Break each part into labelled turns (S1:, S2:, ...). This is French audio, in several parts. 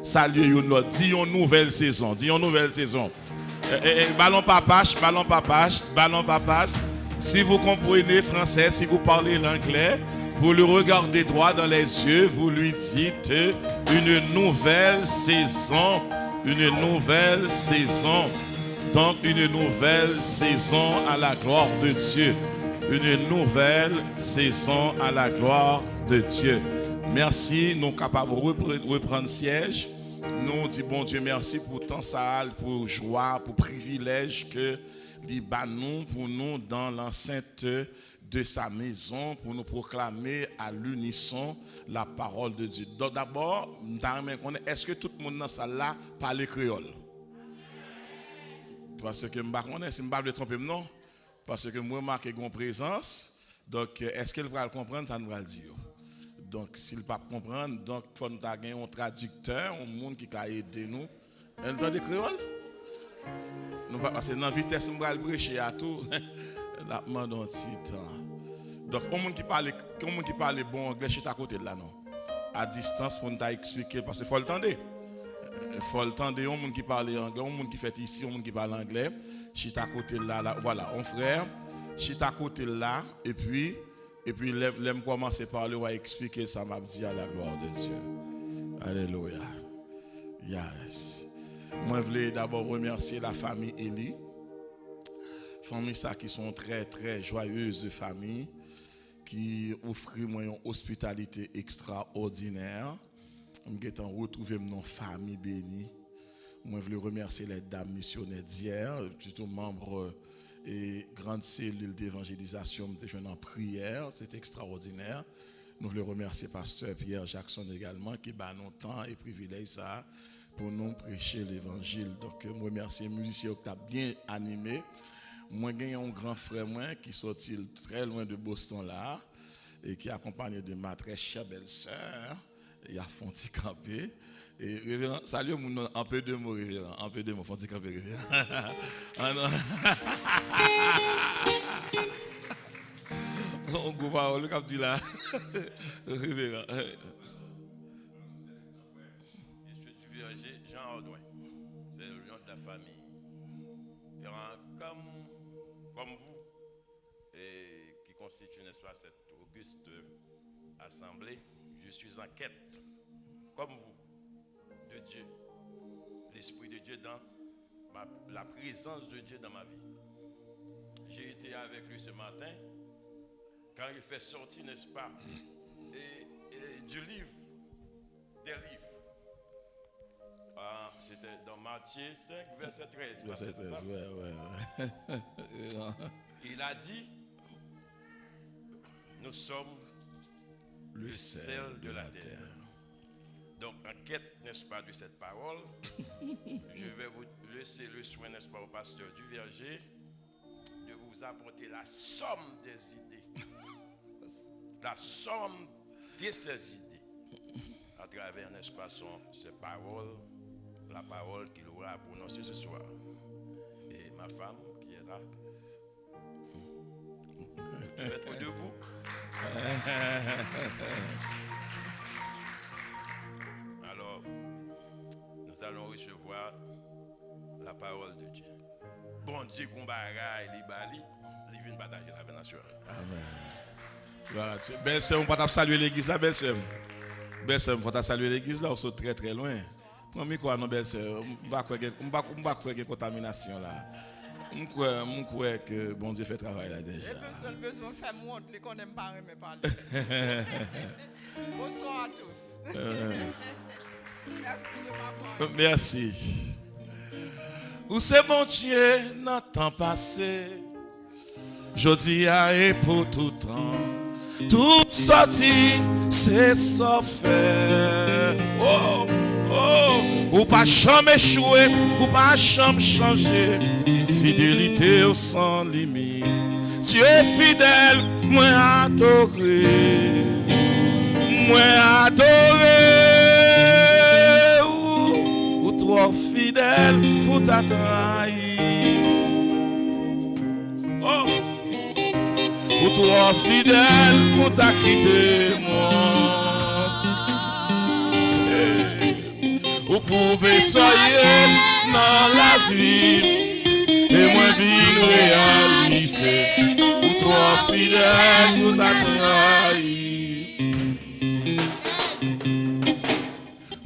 S1: Salut une l'autre. Dis une nouvelle saison. Dis une nouvelle saison. Ballon papache. Si vous comprenez français, si vous parlez l'anglais, vous le regardez droit dans les yeux, vous lui dites une nouvelle saison. Une nouvelle saison. Donc une nouvelle saison à la gloire de Dieu. Une nouvelle saison à la gloire de Dieu. Merci, nous sommes capables de reprendre siège. Nous disons, bon Dieu, merci pour tant ça, pour joie, pour privilège que nous pour nous dans l'enceinte de sa maison, pour nous proclamer à l'unisson la parole de Dieu. Donc d'abord, est-ce que tout le monde dans salle là parle créole? Parce que je ne sais pas si je tromper, non? Parce que moi, je marque une présence. Donc, est-ce qu'elle va comprendre? Ça nous va le dire. Donc, s'il ne peut pas comprendre, donc, il faut nous avoir un traducteur, un monde qui a aidé nous. Elle entend des créoles? Parce que dans la vitesse, je vais prêcher à tout. La demande un petit temps. Donc, un monde qui parle bon anglais, je suis à côté de là, non? À distance, pour nous expliquer, parce qu'il faut le tendre. Il faut le tendre, un monde qui parle anglais, un monde qui fait ici, un monde qui parle anglais. Je suis à côté de là, voilà, un frère. Je suis à côté de là, et puis, l'aime commencer par parler, va expliquer ça, m'a dit à la gloire de Dieu. Alléluia. Yes. Moi, je voulais d'abord remercier la famille Eli. Famille ça qui sont très, très joyeuses familles, qui offrent moi une hospitalité extraordinaire. Je suis retrouvé dans une famille bénie. Moi, je voulais remercier les dames missionnaires d'hier, plutôt membres et grande cellule d'évangélisation en prière, c'est extraordinaire. Nous voulons remercier pasteur Pierre Jackson également qui bat nos temps et privilège ça pour nous prêcher l'évangile. Donc je remercie les musiciens qui ont bien animé. Moi j'ai un grand frère moi qui sorti très loin de Boston là et qui est accompagné de ma très chère belle-sœur, il a Fonti Campé. Et révérend, salut un peu de mots, révérend, un peu de mots, Fonti Campé, révérend. On go pas le cap dit là. Révérend.
S2: Je suis du verger Jean Audouin. C'est le nom de la famille. Comme vous, et qui constitue, n'est-ce pas, cette auguste assemblée, je suis en quête, comme vous, de Dieu, l'Esprit de Dieu dans la présence de Dieu dans ma vie. J'ai été avec lui ce matin, quand il fait sortir, n'est-ce pas, du livre, des livres. C'était dans Matthieu 5, verset 13.
S1: Verset 13, ouais.
S2: Il a dit, nous sommes le sel de la terre. Donc, en quête, n'est-ce pas, de cette parole, je vais vous laisser le soin, n'est-ce pas, au pasteur du verger, de vous apporter la somme des idées. La somme de ces idées. À travers, n'est-ce pas, ces paroles, la parole qu'il aura prononcée ce soir. Et ma femme qui est là, vous pouvez être debout. Alors, nous allons recevoir la parole de Dieu. Bon Dieu, Kumbara et Libali, il vient partager la bénédiction.
S1: Amen. Voilà, belle sœur, on peut saluer l'église là, belle sœur. Belle sœur, on peut saluer l'église là, on sont très très loin. Comment quoi, non, belle sœur, on va croire qu'il y a contamination là. On croit que bon Dieu fait travail là déjà.
S3: J'ai besoin de faire montre, les qu'on n'aime pas mais parler. Bonsoir à tous. Merci de m'avoir.
S1: Merci. Où c'est bon Dieu dans le temps passé, jodi a et pour tout temps, tout sorti, c'est ça fait. Oh, oh, ou pas jamais échouer, ou pas jamais changer, fidélité sans limite. Dieu fidèle, moi adoré, ou trop fidèle pour ta trahir. Oh, ou trop fidèle pour ta quitter moi. Hey. Vous pouvez soyez dans la vie et moi vine réaliser. Ou trop fidèle pour ta trahi.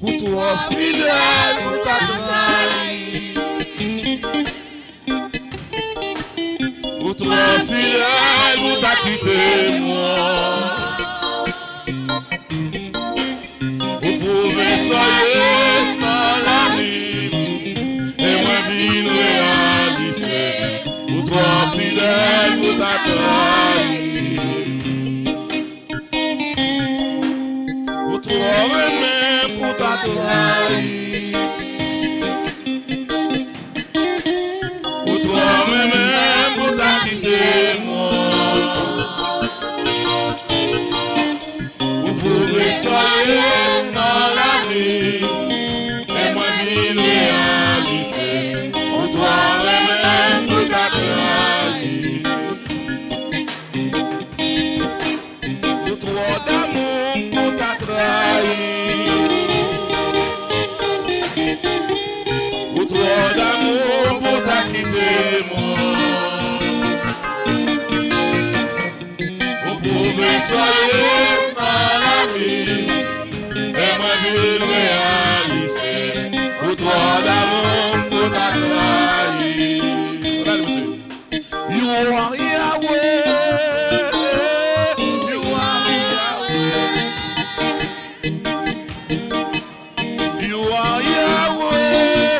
S1: Ou trop fidèle pour ta trahi. Ou trop fidèle pour ta quitter moi. Vous pouvez soyez dans la vie et moi vine réaliser. Ou trop fidèle pour ta trahi. Ou trop aimé pour ta trahi. Ou trop aimé pour ta quitter moi. Vous pouvez soyez dans la vie et moi vine réaliser. Ou trop aimé pour ta trahi. Ou trop d'amour pour ta trahi. Ou trop d'amour pour ta quitter moi. Vous pouvez soyez dans la vie et moi vine réaliser. Ou trop d'amour pour ta trahi. Regardez monsieur. You are Yahweh. You are Yahweh. You are Yahweh.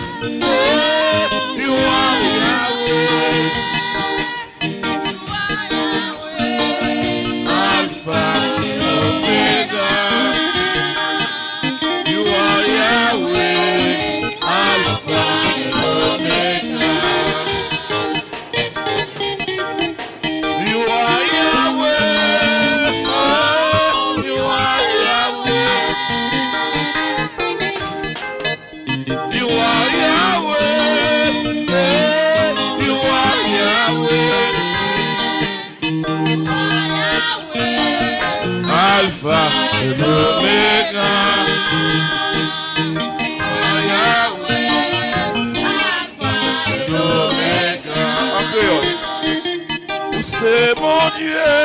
S1: You are Yahweh. Alpha and Omega. You are Yahweh. Alpha and Omega. You are Yahweh. Oh, you are Yahweh. You are Yahweh. Hey, you are Yahweh. Alpha and Omega. Yahweh. Alpha and Omega. C'est mon Dieu.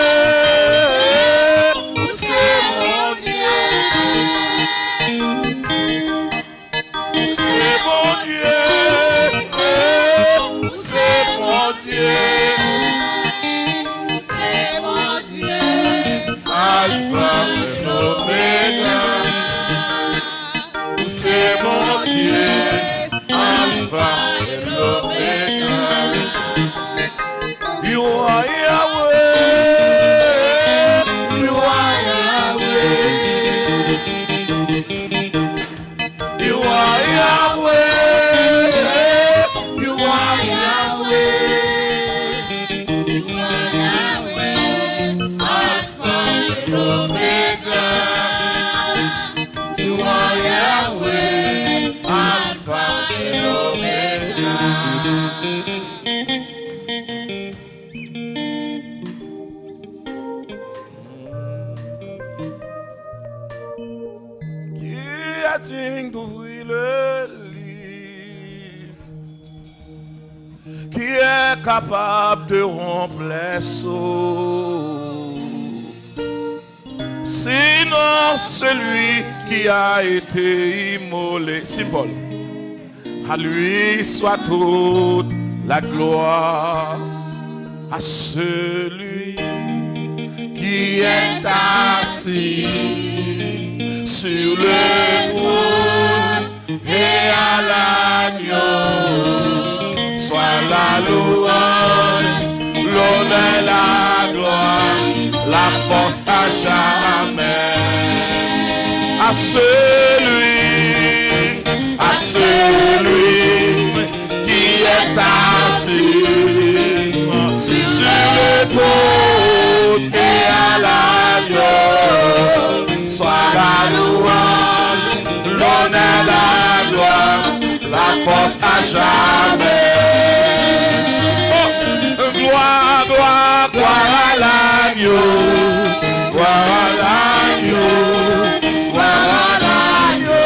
S1: C'est mon Dieu. C'est mon Dieu. C'est mon Dieu.
S3: C'est mon Dieu.
S1: Alpha et Omega. C'est mon Dieu. Alpha et Omega. You are Yahweh. You are Yahweh. You are Yahweh. You are Yahweh.
S3: You are Yahweh. Alpha and Omega.
S1: You are Yahweh. Alpha and Omega. Qui a digne d'ouvrir le livre? Qui est capable de rompre les sceaux? Sinon celui qui a été immolé. Symbole. À lui soit toute la gloire. À celui qui est assis sur le trône et à l'agneau. Soit la louange, l'honneur, la gloire, la force à jamais. À celui qui est assis sur le trône et à l'agneau. Soit la louange, l'honneur, la gloire, la force à jamais. Oh, gloire, gloire, gloire à l'agneau, gloire à l'agneau, gloire à l'agneau.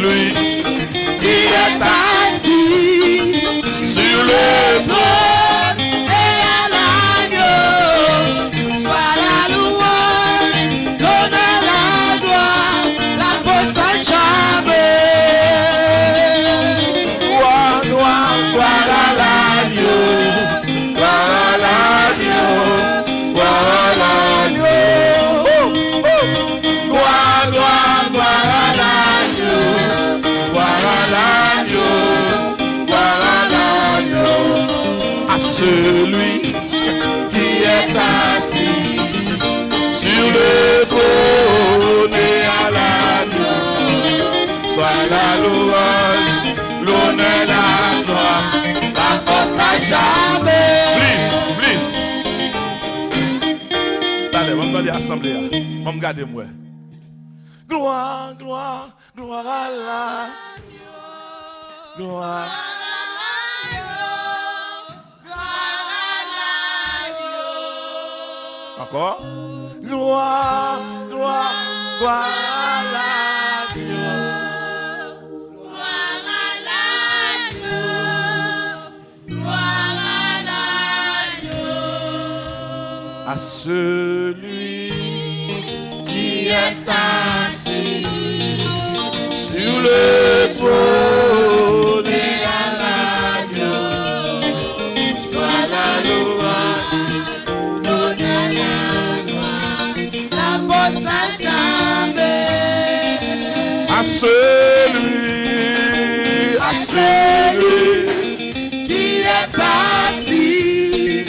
S1: celui qui est assis sur le trône et à l'agneau. Soit la louange, l'honneur, la gloire, la force à jamais. Gloire, gloire, gloire à l'agneau. Gloire à l'agneau. Gloire à l'agneau. Gloire, gloire, gloire à l'agneau. Gloire à l'agneau. Gloire à l'agneau. À celui qui est assis sur le trône et à l'agneau. Soit la louange, l'honneur, la gloire, la force à jamais. Please. Allez, on va regarder l'assemblée. On va regarder moi. Gloire, gloire, gloire à l'agneau. Gloire. Encore. Gloire, gloire, gloire à l'agneau.
S3: Gloire à l'agneau. Gloire à l'agneau.
S1: À celui qui est assis sur le trône et à l'agneau. Soit la louange, l'honneur, la gloire, la force à jamais. À celui qui est assis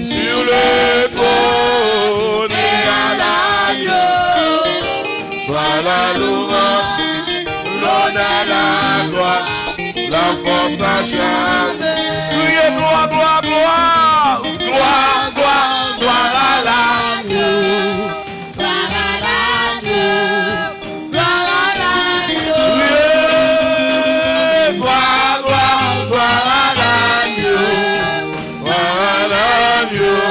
S1: sur le trône et à l'agneau. Soit la louange, l'honneur, la gloire, la force à jamais. Criez gloire, gloire, gloire, gloire, gloire, gloire à l'agneau.
S3: Gloire à l'agneau. Gloire à l'agneau.
S1: Criez gloire, gloire, gloire à l'agneau. Gloire à l'agneau.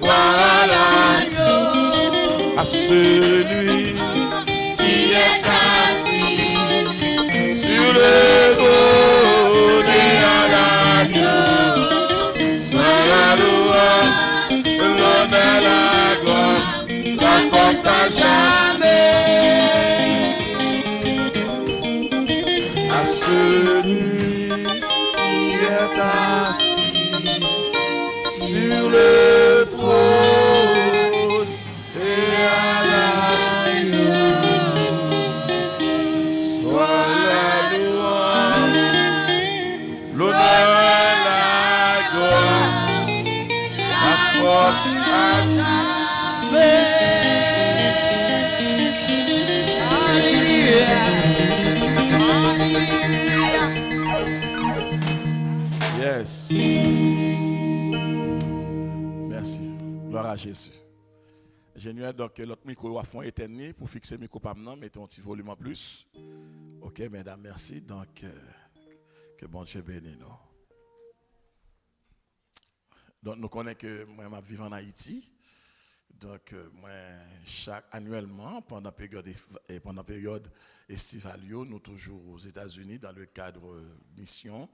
S1: Gloire à l'agneau. À celui qui est assis sur le trône et à l'agneau. Soit la louange, l'honneur, la gloire, la force à jamais. À celui qui est assis sur le trône et à l'agneau. Soit la louange, l'honneur, la gloire, la force à jamais. Yes. Merci. Gloire à Jésus. Ingénieur, donc l'autre micro à fond éteint pour fixer le micro par maintenant, mettons un petit volume en plus. Ok, mesdames, merci. Donc, que bon Dieu bénisse nous. Donc, nous connaissons que moi, je vis en Haïti. Donc, moi, annuellement, pendant la période estivale, nous toujours aux États-Unis dans le cadre mission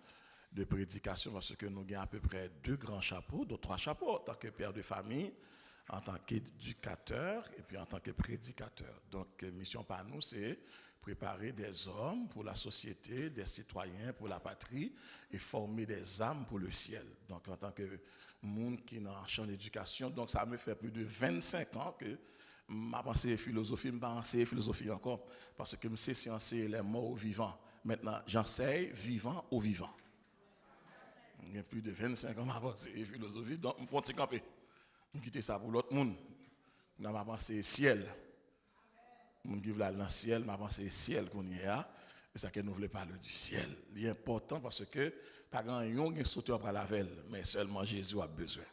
S1: de prédication, parce que nous avons à peu près 2 grands chapeaux, 3 chapeaux, en tant que père de famille, en tant qu'éducateur et puis en tant que prédicateur. Donc, mission par nous, c'est préparer des hommes pour la société, des citoyens pour la patrie et former des âmes pour le ciel. Donc, en tant que monde qui est dans le champ d'éducation, donc ça me fait plus de 25 ans que ma pensée philosophie, je ne sais pas philosophie encore, parce que je sais sciencer les morts aux vivants. Maintenant, j'enseigne vivant aux vivants. Il y a plus de 25 ans, ma pensée philosophie, donc je me fais camper. Je quitte ça pour l'autre monde. Dans ma pensée ciel. Mon qui veut aller dans le ciel, ma pensée ciel qu'on y a. Et ça que nous voulons parler du ciel. Il est important parce que pas grand yon qui sauté après la veille, mais seulement Jésus a besoin.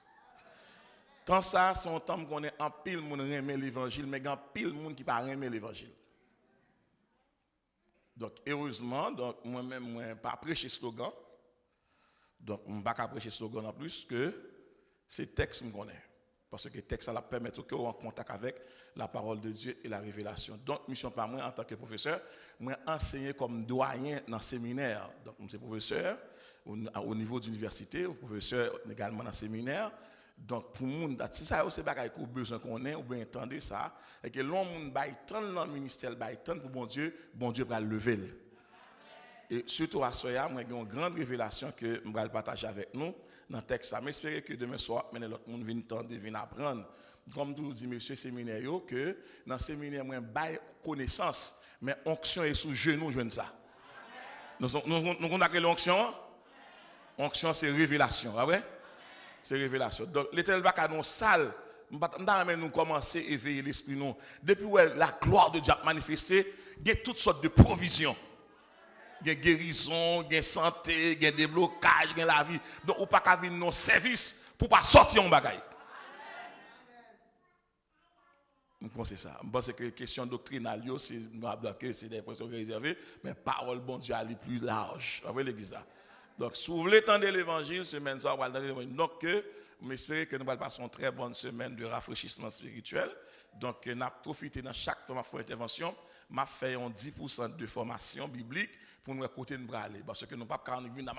S1: Tant ça, c'est un temps qu'on est en pile moun aimer l'évangile, mais en pile moun qui pas aimer l'évangile. Donc heureusement, donc moi-même moi pas prêcher slogan. Donc on pas prêcher slogan en plus que ces textes me connaissent. Parce que le texte va permettre que vous en contact avec la parole de Dieu et la révélation. Donc, mission par moi en tant que professeur, moi enseigner comme doyen dans le séminaire. Donc, je suis professeur au niveau d'université, professeur également dans le séminaire. Donc, pour nous, si ça c'est pas qu'on besoin qu'on ait, ou bien entendre ça, et que l'homme baille tant dans le ministère, baille tant pour bon Dieu va le lever. Et surtout à Soya, moi j'ai une grande révélation que je vais partager avec nous dans le texte. Je m'espère que demain soir, l'autre monde vienne entendre, vienne apprendre. Comme tout dit monsieur séminaire, que dans le séminaire, moi baille connaissance, mais onction est sous genou, je ça. Nous connaissons l'onction. Onction, c'est révélation, vrai? C'est révélation. Donc, l'Éternel va nous salle. Nous commencer à éveiller l'esprit. Nous. Depuis où la gloire de Dieu a manifesté, il y a toutes sortes de provisions. Il y a guérison, il y a santé, il y a déblocage, il y a la vie. Donc, on ne peut pas venir nos services pour ne pas sortir en bagaille. Je pense que c'est ça. Je pense que la question doctrinale, c'est des questions réservées, mais la parole bon Dieu elle est plus large. Vous voyez l'église là. Donc, si vous voulez entendre l'évangile, semaine soir, vous allez entendre l'évangile. Donc, j'espère que nous allons passer une très bonne semaine de rafraîchissement spirituel. Donc, nous allons profiter dans chaque intervention. Je fait 10% de formation biblique pour nous écouter nous aller. Parce que nous ne pouvons pas venir,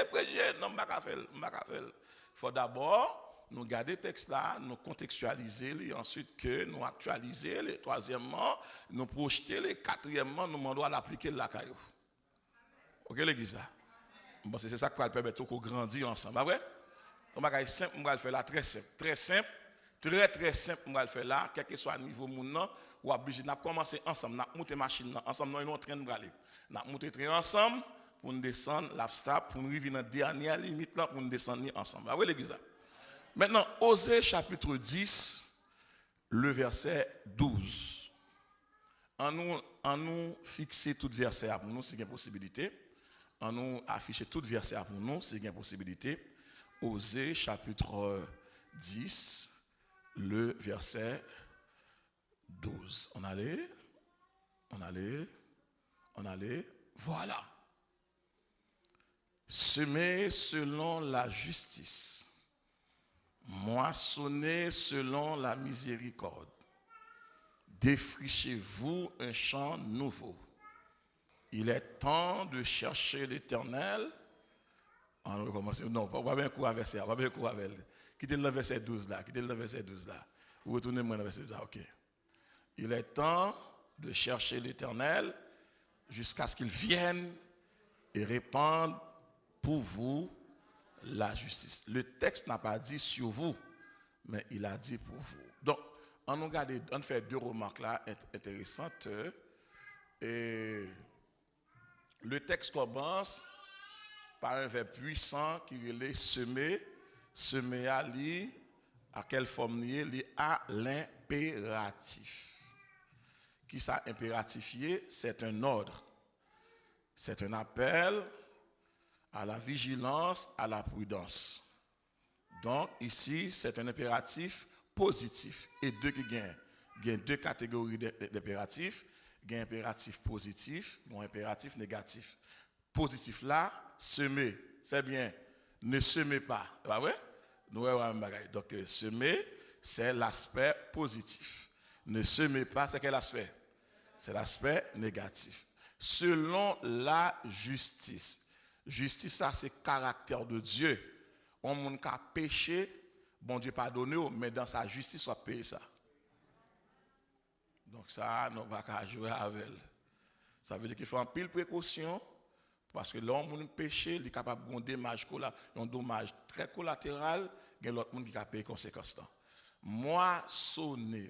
S1: prêcher, non, il faut d'abord nous garder le texte là, nous contextualiser, et ensuite que nous actualiser, et troisièmement, nous projeter, et quatrièmement, nous demandons à l'appliquer la caillou. Ok, l'église là? Bon, c'est ça qui va permettre qu'on grandisse ensemble. Pas vrai? On va simple, on va le faire là, très simple. Très simple, très simple, on va le faire là, quel que soit le niveau moun ou obligé de commencer ensemble, on monter machine ensemble, nous en train de aller. On monter train ensemble pour nous descendre l'abstable, pour nous arriver dans la dernière limite là, pour nous descendre ensemble. Pas vrai l'église? Maintenant, Osée chapitre 10, le verset 12. En nous fixer tout verset pour nous, c'est une possibilité. En nous afficher tout verset pour nous, c'est une possibilité. Osée chapitre 10, le verset 12. On allait, voilà. Semez selon la justice, moissonnez selon la miséricorde, défrichez-vous un champ nouveau. Il est temps de chercher l'Éternel. On recommence. Non, pas bien court avec ça. Pas bien court avec. Quittez le verset 12 là. Vous retournez moi dans le verset 12 là. OK. Il est temps de chercher l'Éternel jusqu'à ce qu'il vienne et répande pour vous la justice. Le texte n'a pas dit sur vous, mais il a dit pour vous. Donc, on fait deux remarques là intéressantes. Et le texte commence par un verbe puissant qui est semer. Semer à quelle forme lié à l'impératif. Qui ça impératifié? C'est un ordre. C'est un appel à la vigilance, à la prudence. Donc ici, c'est un impératif positif. Et deux qui gagnent. Il y a deux catégories d'impératifs. Il y a un impératif positif, un impératif négatif. Positif là, semer, c'est bien. Ne semez pas, pas vrai? Donc semer, c'est l'aspect positif. Ne semez pas, c'est quel aspect? C'est l'aspect négatif. Selon la justice. Justice, ça c'est caractère de Dieu. On monde qui a péché, bon Dieu pardonne, mais dans sa justice, on va payer ça. Donc ça, nous ne pouvons pas jouer avec elle. Ça veut dire qu'il faut en pile précaution, parce que l'homme qui péché, il est capable de un dommage très collatéral, il y a l'autre monde qui a payé les conséquences. Moissonner,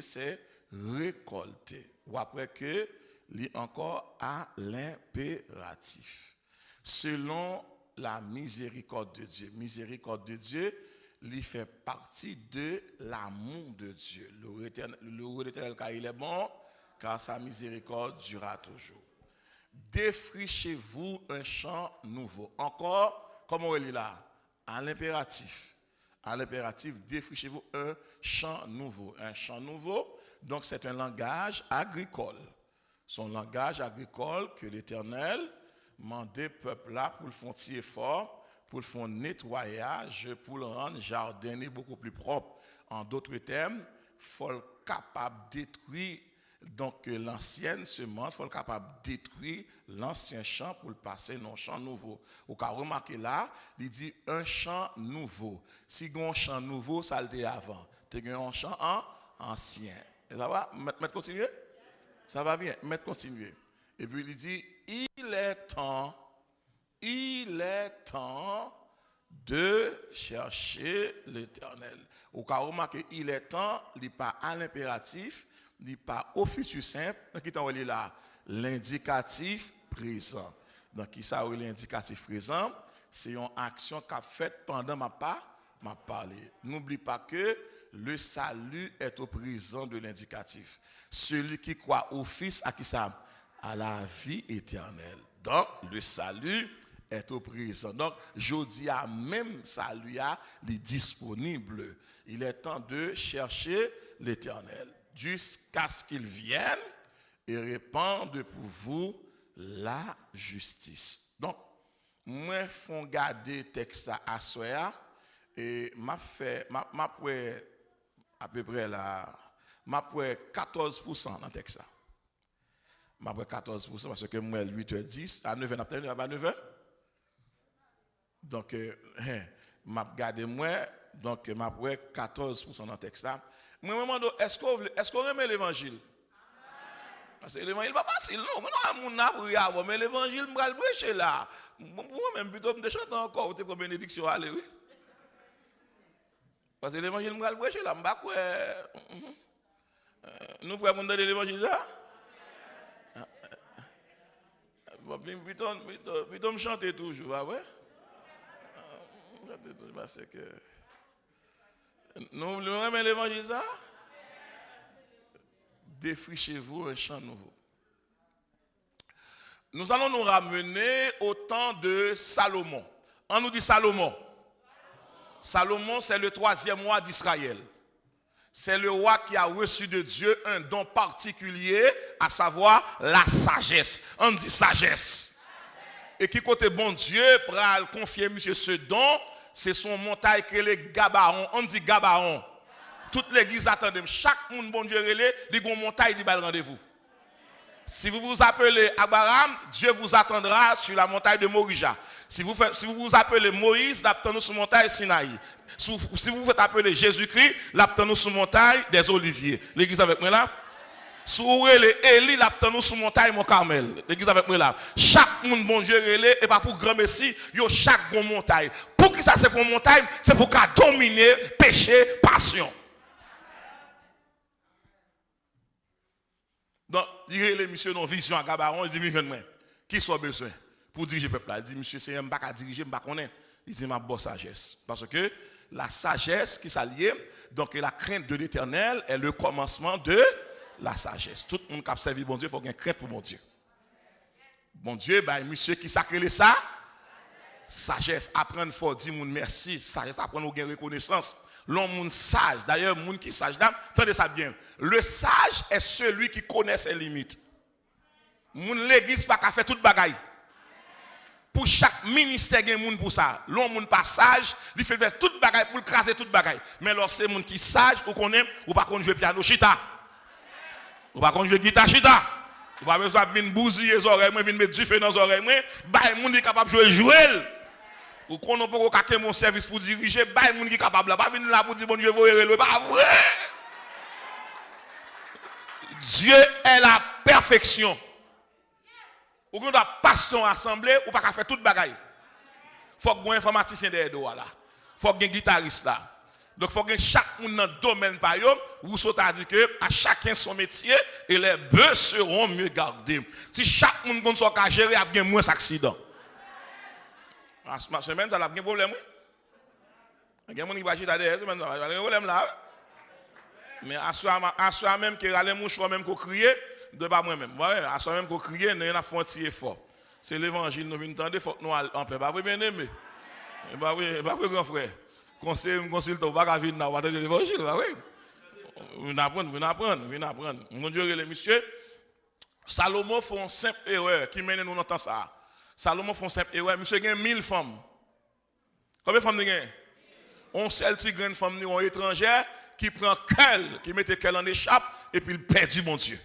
S1: c'est récolter. Ou après que, il est encore à l'impératif. Selon la miséricorde de Dieu. Miséricorde de Dieu, il fait partie de l'amour de Dieu. Le Éternel, car il est bon, car sa miséricorde durera toujours. Défrichez-vous un champ nouveau. Encore, comment il est là? À l'impératif. À l'impératif, défrichez-vous un champ nouveau. Un champ nouveau, donc c'est un langage agricole. Son langage agricole que l'Éternel mandait peuple là pour le faire effort pour faire un nettoyage, pour le rendre jardinier beaucoup plus propre. En d'autres termes, il faut être capable de détruire donc l'ancienne semence, il faut être capable de détruire l'ancien champ pour le passer dans un champ nouveau. Vous avez remarqué là, il dit un champ nouveau. Si vous avez un champ nouveau, ça le dit avant. Tu as un champ ancien. Et ça va? Mettre continuer? Ça va bien, mettre continuer. Et puis il dit, il est temps de chercher l'Éternel. Au cas où remarquez, il est temps, il n'est pas à l'impératif, il n'est pas au futur simple. Donc, il est là, l'indicatif présent. Donc, qui ça, l'indicatif présent? C'est une action qu'a faite pendant ma parlé. N'oublie pas que le salut est au présent de l'indicatif. Celui qui croit au Fils, à qui ça? À la vie éternelle. Donc, le salut est au présent. Donc, je dis à même salut, il est disponible. Il est temps de chercher l'Éternel jusqu'à ce qu'il vienne et répande pour vous la justice. Donc, moi, font garder texte à soi et m'a à peu près là, m'a 14% dans le texte. M'a 14% parce que moi 8h10 à 9h n'a pas 9h. Donc m'a gardé moi donc m'a 14% dans le texte là. Moi me demande est-ce qu'on aime l'évangile? Parce que l'évangile pas facile non, on a appris avant mais l'évangile me va le prêcher là. Moi même plutôt me chanter encore ou comme bénédiction aller oui. Parce que l'évangile me va le prêcher là, m'pa quoi nous pouvons demander l'évangile ça? Plutôt me chanter toujours, ah ouais? Chanter toujours parce que nous voulons aimer l'évangile ça? Défrichez-vous un champ nouveau. Nous allons nous ramener au temps de Salomon. On nous dit Salomon. Salomon, c'est le 3e roi d'Israël. C'est le roi qui a reçu de Dieu un don particulier, à savoir la sagesse. On dit sagesse. Et qui côté bon Dieu, pour confier monsieur ce don, c'est son montagne que les Gabaron. On dit Gabaron. Toute l'église attendait. Chaque monde bon Dieu relé, il y a une montagne qui va le rendez-vous. Si vous vous appelez Abraham, Dieu vous attendra sur la montagne de Morija. Si vous vous appelez Moïse, l'attendez sur la montagne Sinaï. Si vous vous appelez Jésus-Christ, l'attendez sur la montagne des Oliviers. L'église avec moi là? Si vous appelez Élie, l'attendez sur la montagne Mont Carmel. L'église avec moi là? Chaque monde bon Dieu relé, et pas pour grand messie, yo chaque bon montagne. Pour qui ça c'est pour montagne? C'est pour qu'à dominer péché, passion. Donc, il y a les messieurs dans vision à Gabaron, il dit, viens moi. Qui soit besoin pour diriger le peuple là? Il dit, monsieur, c'est un bac à diriger, je ne connais pas. Il dit, ma bonne sagesse. Parce que la sagesse qui s'allie, donc la crainte de l'Éternel est le commencement de la sagesse. Tout le monde qui a servi bon Dieu, il faut qu'il y ait une crainte pour mon Dieu. Bon Dieu, ben, monsieur qui sacré ça, sagesse. Apprendre faut dire merci. Sagesse, apprendre à gagner reconnaissance. L'homme sage, d'ailleurs, monde qui sage, attendez ça bien. Le sage est celui qui connaît ses limites. Moun l'église pas qu'à faire toute bagaille. Pour chaque ministère, il y a moun pour ça. L'homme pas sage, il fait faire toute bagaille pour craser toute bagaille. Mais lorsque c'est moun qui sage, ou connaît, ou pas qu'on joue piano chita. Ou pas qu'on joue guitare chita. Ou pas besoin de venir bousiller les oreilles, venir mettre du feu dans les oreilles, bah moun est capable de jouer. Ou qu'on n'a pas qu'à mon service pour diriger, bah moun qui est capable là, pas venir là pour dire bon Dieu vous le pas vrai. Dieu est la perfection. Ou qu'on doit passer en assemblée ou pas qu'à faire toute bagaille. Faut que un informaticien derrière là. Faut que un guitariste là. Donc faut que chaque monde dans le domaine par exemple, Rousseau t'a dit que à chacun son métier et les bœufs seront mieux gardés. Si chaque monde qu'on soit gérer a bien moins d'accidents. En semaine ça a bien problème oui. Il y a des gens qui va chier derrière semaine ça a problème là. Mais à soi même qui râle mouchoir même qu'on crier de pas moi-même. Ouais, à soi même qu'on crier, nous a fait un petit effort. C'est l'évangile nous venons entendre faut que nous en paix. Pas vrai bien aimé. Bah oui, pas vrai grand frère. Conseil consulte pas qu'à venir dans l'évangile, oui. Venez apprendre. Mon Dieu les messieurs, Salomon fait une simple erreur qui mène nous dans ça. Salomon fait une simple erreur, monsieur gagne 1000 femmes. Combien de femmes nous gagnons? On seul petit grande femme nous étrangère qui prend cœur, qui met cœur en échappe et puis il perd mon Dieu.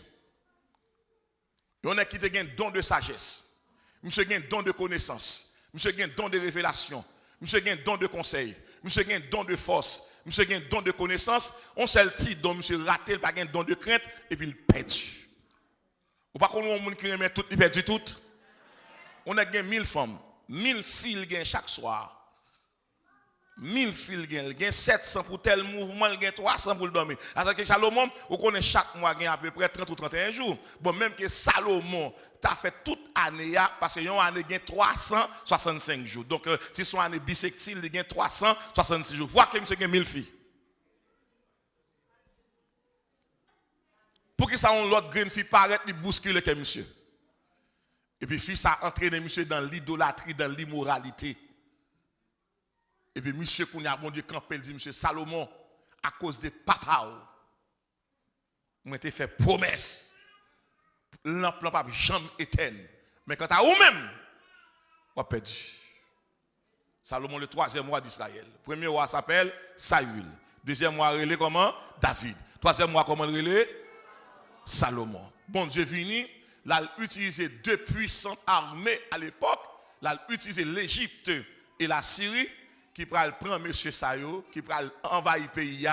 S1: On a qui a un don de sagesse. Monsieur a un don de connaissance. Monsieur a un don de révélation. Monsieur a un don de conseil. Monsieur a un don de force. Monsieur a un don de connaissance. On seul petit don, monsieur raté, il pas un don de crainte et puis il perdu. Ou pas qu'on a un monde qui remet tout, il perdu tout. On a gagné 1000 femmes, 1000 filles gagnent chaque soir. 1000 filles gagnent 700 pour tel mouvement, gagnent 300 pour le dormir. Alors que Salomon, on connaît chaque mois gagne à peu près 30 ou 31 jours. Bon, même que Salomon, tu as fait toute année parce que yon année gagne 365 jours. Donc si son année bisextile, il gagne 366 jours. Voir que monsieur gagne 1000 filles. Pour que ça on l'autre grande fille paraît il bouscule que monsieur. Et puis fils a entraîné monsieur dans l'idolâtrie, dans l'immoralité. Et puis monsieur qu'on a bon Dieu campé dit monsieur Salomon à cause de papa moi t'ai fait promesse. L'emploi pas jamais éteindre. Mais quand à ou même on a perdu. Salomon le 3e roi d'Israël. Premier roi s'appelle Saül. Deuxième roi relé comment? David. Troisième roi comment relé? Salomon. Bon Dieu vini, l'a utilisé deux puissantes armées à l'époque, l'a utilisé l'Égypte et la Syrie qui pral prendre monsieur Sayo, qui pral envahir le pays,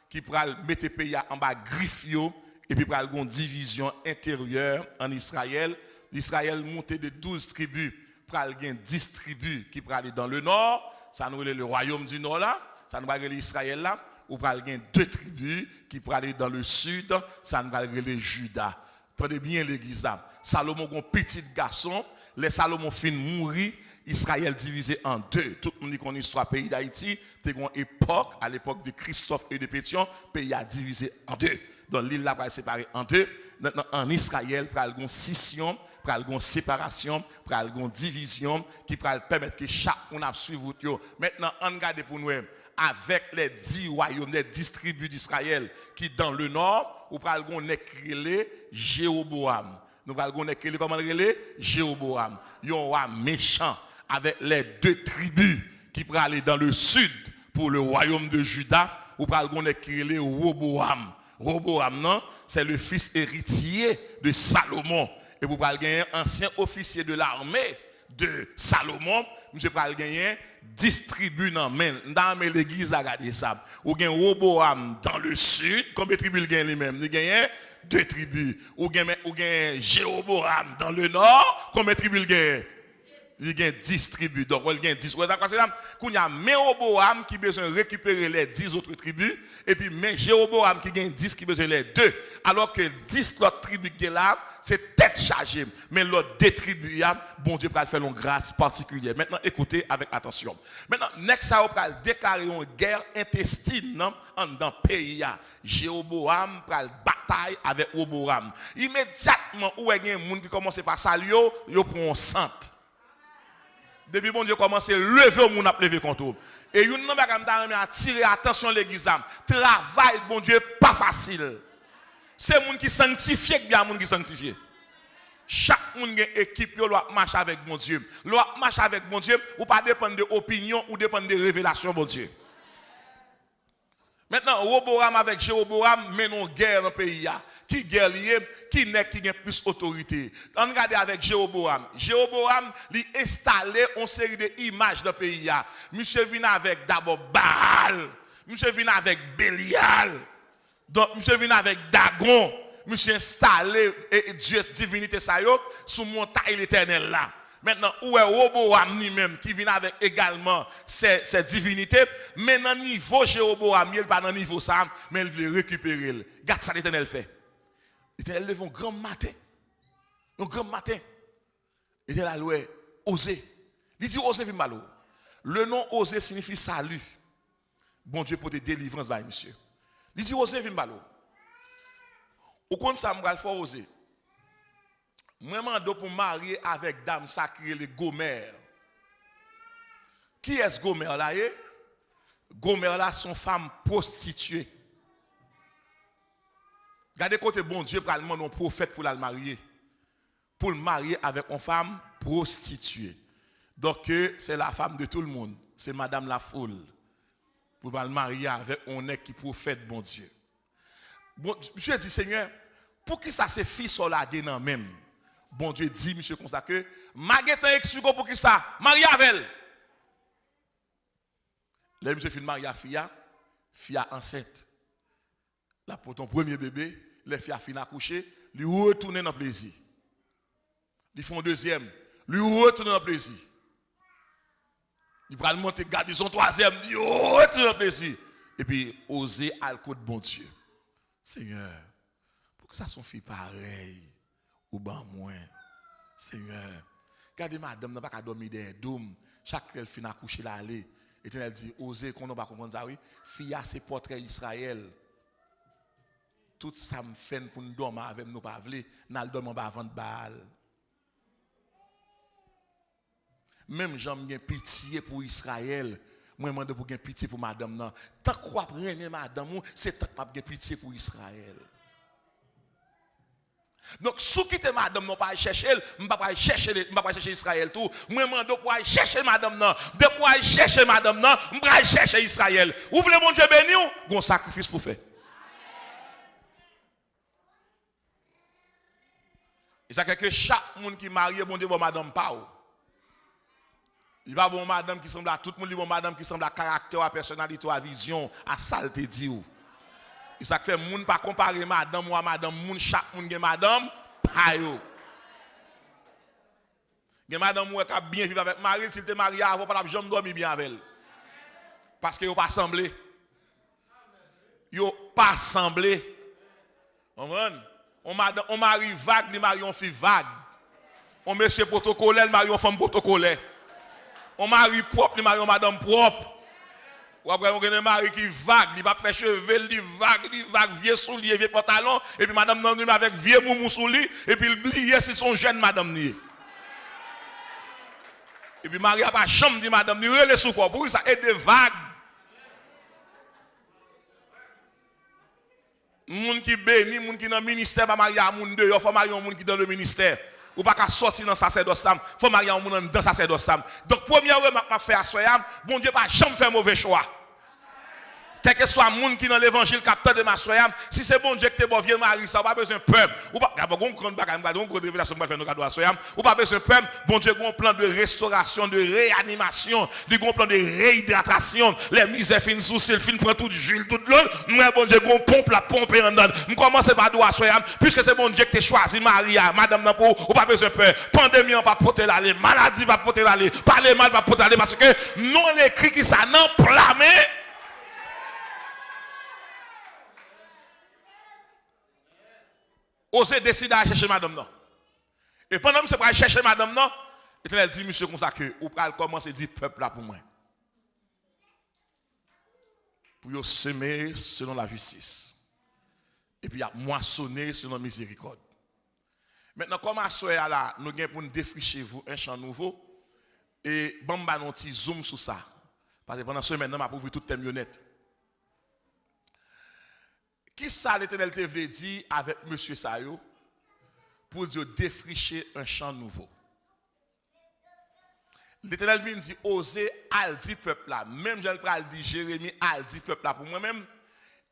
S1: qui pral mettre le pays en bas griffio et puis pral une division intérieure en Israël. L'Israël monté de 12 tribus, pral gen 10 tribus qui pral aller dans le nord, ça nous le royaume du nord là, ça nous va l'Israël là. Ou pral gen 2 tribus qui pral aller dans le sud, ça nous va le Juda. Tenez bien l'église là. Salomon un petit garçon, les Salomon fin mourir, Israël divisé en 2. Tout le monde connaît l'histoire pays d'Haïti, c'était une époque à l'époque de Christophe et de Pétion, pays a divisé en 2. Donc l'île là va séparer en 2. Maintenant en Israël pral gon scission, pral gon séparation, pral gon division qui pral permettre que chacun a suivre yo. Maintenant on regarde pour nous avec les 10 royaumes, les 10 tribus d'Israël qui dans le nord, ou pral gon écrit Jéroboam. Nous pral gon écrit comment relé Jéroboam. Yon roi méchant avec les 2 tribus qui pral aller dans le sud pour le royaume de Juda, ou pral gon écrit Roboam. Roboam non, c'est le fils héritier de Salomon. Et vous pouvez gagner un ancien officier de l'armée de Salomon, monsieur pral gagner 10 tribus dans l'église à regarder ça. Ou gagne Roboam dans le sud, combien de tribus il gagne lui-même? Il gagne 2 tribus. Ou gagne Jéroboam dans le nord, combien de tribus il gagne? Il gagne 10 tribus. Donc il gagne 10. Vous savez quoi c'est là? Qu'il y a Jéroboam qui besoin de récupérer les 10 autres tribus et puis Jéroboam qui gagne 10 qui besoin les 2. Alors que 10 l'autre tribus qui est là, c'est tête chargée. Mais l'autre 2 tribus, bon Dieu va faire une grâce particulière. Maintenant, écoutez avec attention. Maintenant, next ça va déclarer une guerre intestine dans le pays. Jéroboam va bataille avec Roboam. Immédiatement, où il y a des gens qui commencent par saluer, ils prennent centre. Depuis bon Dieu commence à lever au monde à lever contre eux. Et une n'a pas attirer attention l'église. Travail bon Dieu pas facile. C'est monde qui sanctifie bien monde qui sanctifie. Chaque monde a une équipe qui marche avec mon Dieu. L'autre marche avec mon Dieu ou pas dépendre de opinion ou dépendre de révélation mon Dieu. Maintenant, Roboam avec Jéroboam mène une guerre dans le pays. Qui guerre lié, qui n'est qui a plus d'autorité. On regarde avec Jéroboam. Jéroboam lui installé une série d'images dans le pays. Monsieur vient avec d'abord Baal. Monsieur vient avec Bélial. Donc, monsieur vient avec Dagon. Monsieur installé Dieu, divinité ça yo, sous montagne l'éternel là. Maintenant, où est Roboam lui-même qui vient avec également ces divinités, mais dans le niveau Jéroboam, il n'est pas dans le niveau ça, mais il veut récupérer. Regarde ça l'Éternel fait. L'Éternel lève un grand matin. Un grand matin. L'Éternel a loué, oser. Il dit oser vient malo. Le nom oser signifie salut. Bon Dieu pour te délivrance, bah, monsieur. Il dit oser vient malo. Au compte ça, je vais faire oser. Moi, je demande pour marier avec dame sacrée, le Gomer. Qui est-ce Gomer là? Gomer là, son femme prostituée. Regardez côté bon Dieu pour demander un prophète pour la marier. Pour le marier avec une femme prostituée. Donc, c'est la femme de tout le monde. c'est madame la foule. Pour pas le marier avec un nègre qui prophète bon Dieu. Bon, monsieur dit Seigneur, pour qui ça c'est fils soldat non même. Bon Dieu dit monsieur comme ça que magetan explique pour qui ça marier avec elle. Là monsieur fin marier fille enceinte. Là pour ton premier bébé, les filles fin accoucher, lui retourner dans plaisir. Ils font deuxième, lui retourner dans plaisir. Il va monter garder son troisième, lui retourner dans plaisir. Et puis oser à côté de bon Dieu. Seigneur, pourquoi ça sont filles pareilles ou ben moins? Seigneur, regardez madame n'a pas qu'à dormir des dômes. Chaque elle finit à coucher là aller. Et elle dit oser qu'on n'a pas comprendre ça oui. Fille c'est portrait Israël. Tout ça me fait pour nous dormir avec nous pas vle, n'a le dormir pas avant de balle. Même j'aime bien pitié pour Israël. Moi, je demande pour gagner pitié pour madame. Non. Tant qu'on prenne madame, c'est tant qu'on a pitié pour Israël. Donc, si quitter madame, non pas chercher, je ne vais pas chercher Israël tout. Moi, je demande pour aller chercher madame. Non. De pour aller chercher madame, non, je vais aller chercher Israël. Vous voulez mon Dieu béni ou un sacrifice pour faire? Et ça fait que chaque monde qui est marié, bon Dieu, bon madame, pas. Il va bon madame qui semble à tout le monde, il bon madame qui semble à caractère, à personnalité, à vision, à saleté dit ou. Et ça fait monde pas comparer madame ou à madame, monde chaque monde gen madame, pas yo. Gen madame ou qui a bien vivre avec mari, s'il te marié avant pas jamais dormir bien avec elle. Parce que yo pas semblé. Yo pas semblé. On mari vague, li mari on fille vague. On monsieur protocolaire, mari on femme protocolaire. On mari propre, il mari madame propre. Ou après on a un mari qui vague, il va faire cheveux, il vague, vieux souliers, vieux pantalon, et puis madame non avec vieux moumou sous lui, et puis il oublie si son jeune madame ni. Et puis mari a pas chambre dit madame ni relé sous quoi, pour ça et des vagues. Moun qui béni, moun qui dans le ministère pas marier à moun deux, il faut marier un moun qui dans le ministère. Ou pas qu'à sortir dans sacerdoce sam, faut marier un moun dans sacerdoce sam. Donc première remarque m'a fait à soyam, bon Dieu pas jamais faire mauvais choix. Quel que soit moun qui dans l'évangile capteur de ma soyam, si c'est bon Dieu que t'es bon vieux mari, ça pas besoin de peuple. Ou pas on grande bagaille, on grande révélation pour faire nos cadeaux à soyam, ou pas besoin de peuple, bon Dieu a un plan de restauration, de réanimation, un plan de réhydratation, les misères fin sous le fin prend tout Jules toute l'eau, moi bon Dieu on pompe la pompe en dedans. On commence par doigt à soyam, puisque c'est bon Dieu que t'es choisi Maria, madame n'a pas ou pas besoin de peur. Pandémie on pas porter l'aller, maladie va porter l'aller, parler mal va porter l'aller parce que non l'écrit qui ça non plamé. Osez décider à chercher madame non. Et pendant que vous allez chercher madame non, l'Éternel dit monsieur comme ça que vous allez commencer à dire peuple là pour moi. Pour vous semer selon la justice. Et puis moissonner selon la miséricorde. Maintenant comme à soir là, nous avons pour nous défricher vous un champ nouveau et bamba un petit zoom sur ça. Parce que pendant ce maintenant m'a ouvrir toute mionnette. Qui ça l'Éternel te veut dire avec monsieur Sayo pour dire défricher un champ nouveau? L'Éternel vient dire oser al dit peuple là, même Jean pral dit Jérémie al dit peuple là pour moi-même,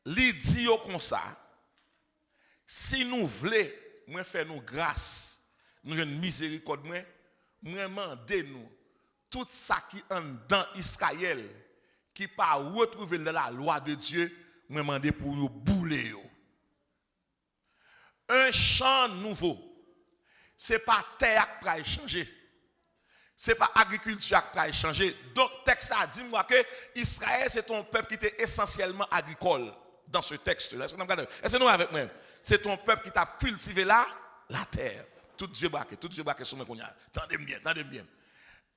S1: li dit comme ça. Si nous voulons moi faire nous grâce, nous une miséricorde moi demander nous tout ça qui en dans Israël qui pas retrouver dans la loi de Dieu. Je demande pour nous bouler. Un champ nouveau. Ce n'est pas terre qui va changer. Ce n'est pas agriculture qui va changer. Donc, le texte a dit moi que Israël, c'est un peuple qui était essentiellement agricole dans ce texte-là. Est-ce que nous avec moi? C'est un peuple qui t'a cultivé la terre. Tout Dieu braqué sur moi. Tendez bien.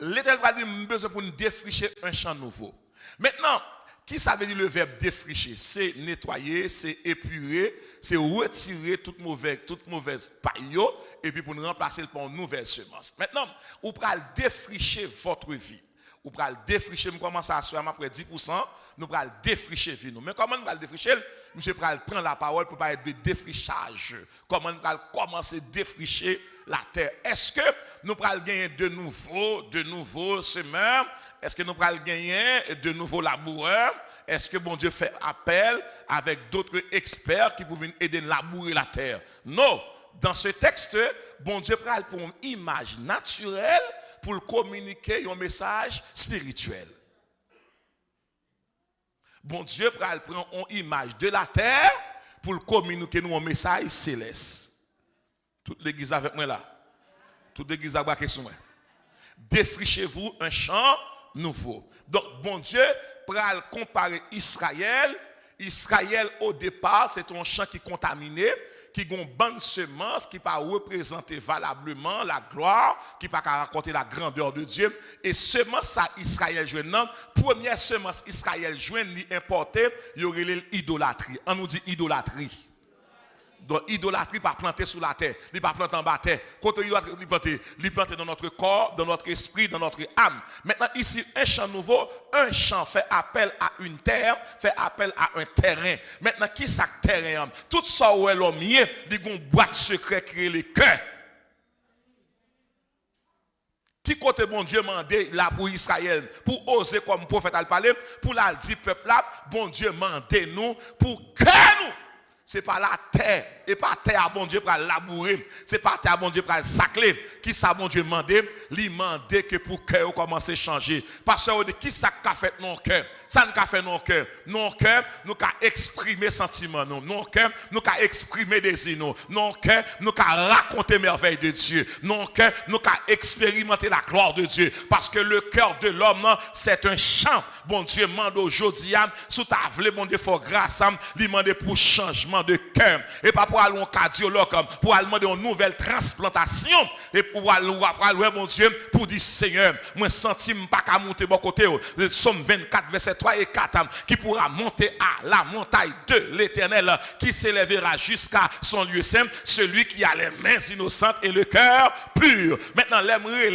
S1: L'Éternel va dire besoin pour nous défricher un champ nouveau. Maintenant, qui ça veut dire le verbe défricher? C'est nettoyer, c'est épurer, c'est retirer toute mauvaise paille et puis pour nous remplacer par une nouvelle semence. Maintenant, vous pouvez défricher votre vie. Ou pral défricher, nous commençons à asseoir après 10%, nous pral défricher vie nous. Mais comment nous pral défricher? Monsieur pral prendre la parole pour parler de défrichage. Comment nous pral commencer à défricher la terre? Est-ce que nous pral gagner de nouveaux semeurs? Est-ce que nous pral gagner de nouveaux laboureurs? Est-ce que bon Dieu fait appel avec d'autres experts qui peuvent aider à labourer la terre? Non. Dans ce texte, bon Dieu pral pour une image naturelle pour communiquer un message spirituel. Bon Dieu pral prend une image de la terre pour communiquer nous un message céleste. Toute l'église avec moi là. Toute l'église avec moi. Défrichez-vous un champ nouveau. Donc bon Dieu pral comparer Israël. Israël au départ, c'est un champ qui est contaminé, qui a une bonne semence, qui va représenter valablement la gloire, qui va raconter la grandeur de Dieu. Et semence à Israël joint, première semence Israël joint, importée, il y aurait l'idolâtrie. On nous dit idolâtrie. Donc, idolâtrie pas planter sous la terre, il pas planter en bas terre. Quand idolâtrie, il planter dans notre corps, dans notre esprit, dans notre âme. Maintenant, ici, un champ nouveau, un champ fait appel à une terre, fait appel à un terrain. Maintenant, qui ça terrain? Tout ça où est l'homme, il y a une boîte secrète qui est le cœur. Qui côté bon Dieu mandé là pour Israël, pour oser comme prophète à parler, pour la dire peuple là, bon Dieu mandé nous, pour que nous. C'est pas la terre, et pas terre à bon Dieu pour labourer, c'est pas terre à bon Dieu pour sacler. Qui ça bon Dieu mandé? Lui mandé que pour cœur commence à changer. Parce que qui ça qu'a fait non cœur? Ça n'a fait non cœur. Non cœur, nous qu'a exprimer sentiment nous. Non cœur, nous qu'a exprimer désir nous. Non cœur, nous qu'a raconter merveille de Dieu. Non cœur, nous qu'a expérimenter la gloire de Dieu. Parce que le cœur de l'homme, c'est un champ. Bon Dieu mande aujourd'hui, sous ta vle, bon Dieu, faut grâce, lui mande pour changement de cœur et pas pour aller au cardiologue pour aller demander une nouvelle transplantation et pour aller mon Dieu pour dire Seigneur moi senti pas qu'à monter bon côté le Somme 24 verset 3 et 4 qui pourra monter à la montagne de l'Éternel qui s'élèvera jusqu'à son lieu saint celui qui a les mains innocentes et le cœur pur. Maintenant l'aimerait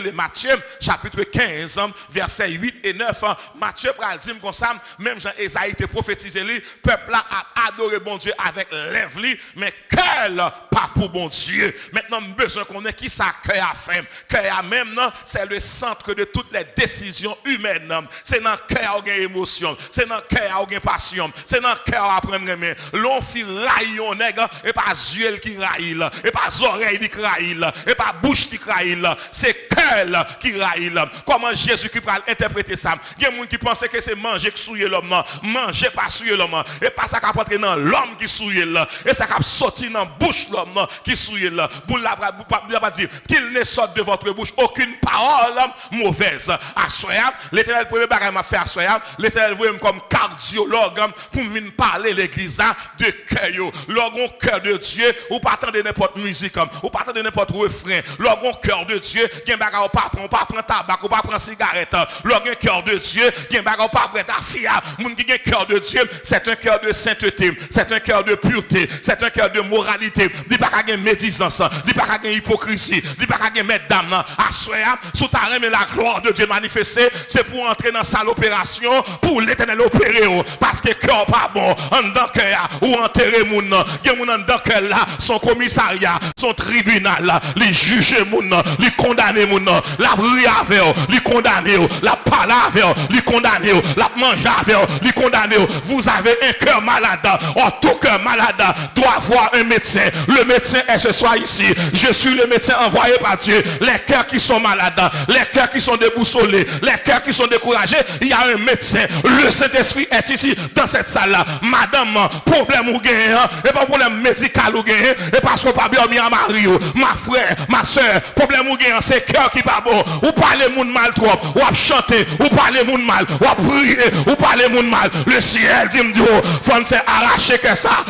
S1: les Matthieu chapitre 15 verset 8 et 9 Matthieu pral dire comme ça même Jean Esaïe te prophétisé lui peuple là a adoré bon Dieu avec lèvres, mais cœur pas pour bon Dieu. Maintenant, nous besoin qu'on ait qui ça cœur à faire. Cœur à même, c'est le centre de toutes les décisions humaines. C'est dans le cœur qu'il y a émotion. C'est dans le cœur qu'il y a passion. C'est dans le cœur à prendre main. L'on fit railler un nègre, et pas yeux qui raille, et pas oreilles qui raille, et pas bouche qui raille. C'est cœur qui raille. Comment Jésus qui va interpréter ça? Il y a des gens qui pensent que c'est manger qui souille l'homme. Manger pas souiller l'homme. Et pas ça qui apporte dans l'homme qui souille là et ça qui sorti dans bouche l'homme qui souille là pour la pas dire qu'il ne sorte de votre bouche aucune parole mauvaise. Assoya l'Éternel premier bagage m'a fait assoya l'Éternel voyait comme cardiologue pour venir parler l'église de cœur. Logon cœur de Dieu ou pas attendre n'importe musique ou pas attendre n'importe refrain. Logon cœur de Dieu gen bagage ou pas prendre tabac ou pas prendre cigarette. Logon cœur de Dieu gen bagage ou pas prendre afia. Moun qui gen cœur de Dieu c'est un cœur de sainteté. C'est un cœur de pureté, c'est un cœur de moralité. Il n'y a pas de médisance, il n'y a pas de hypocrisie, il n'y a pas de mettre d'âme. Assoya, sous ta reine la gloire de Dieu manifestée, c'est pour entrer dans sa opération, pour l'Éternel opérer. Parce que cœur pas bon, en dans cœur, ou enterrer moun, il y a moun en dans cœur là, son commissariat, son tribunal, les juger moun, les condamner moun, la brûler avec, les condamner, la parler avec, les condamner, la manger avec, les condamner. Vous avez un cœur malade. Oh, tout cœur malade doit avoir un médecin. Le médecin est ce soir ici. Je suis le médecin envoyé par Dieu. Les cœurs qui sont malades, les cœurs qui sont déboussolés, les cœurs qui sont découragés, il y a un médecin. Le Saint-Esprit est ici dans cette salle-là. Madame, problème ou gain, et pas problème médical ou gain, et parce qu'on pas bien mis à mari, ma frère, ma soeur, problème ou gain, c'est cœur qui pas bon. Ou parler moun mal trop, ou chanter, ou parler moun mal, ou prier, ou parler moun mal. Le ciel dit, faut nous faire arracher que ça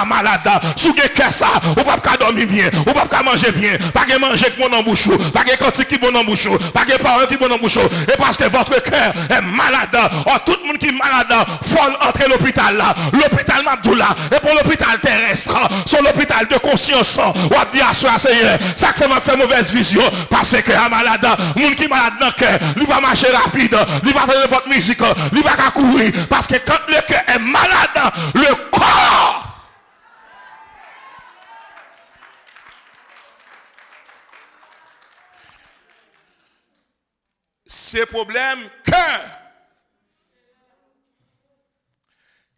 S1: malade. Sous que ça, ou pas dormir bien, ou pas manger bien, pas que manger qui bon en bouche, pas que cantique qui bon en bouche, pas que parole qui bon en bouche. Et parce que votre cœur est malade, tout le monde qui est malade, faut entrer à l'hôpital là. L'hôpital Mabdoula, et pour l'hôpital terrestre, sur l'hôpital de conscience, ou à dire à ça que m'a fait mauvaise vision, parce que est malade, le monde qui est malade dans le cœur, lui va marcher rapide, lui va faire n'importe musique, lui va courir, parce que quand le cœur est malade, le corps c'est problème cœur.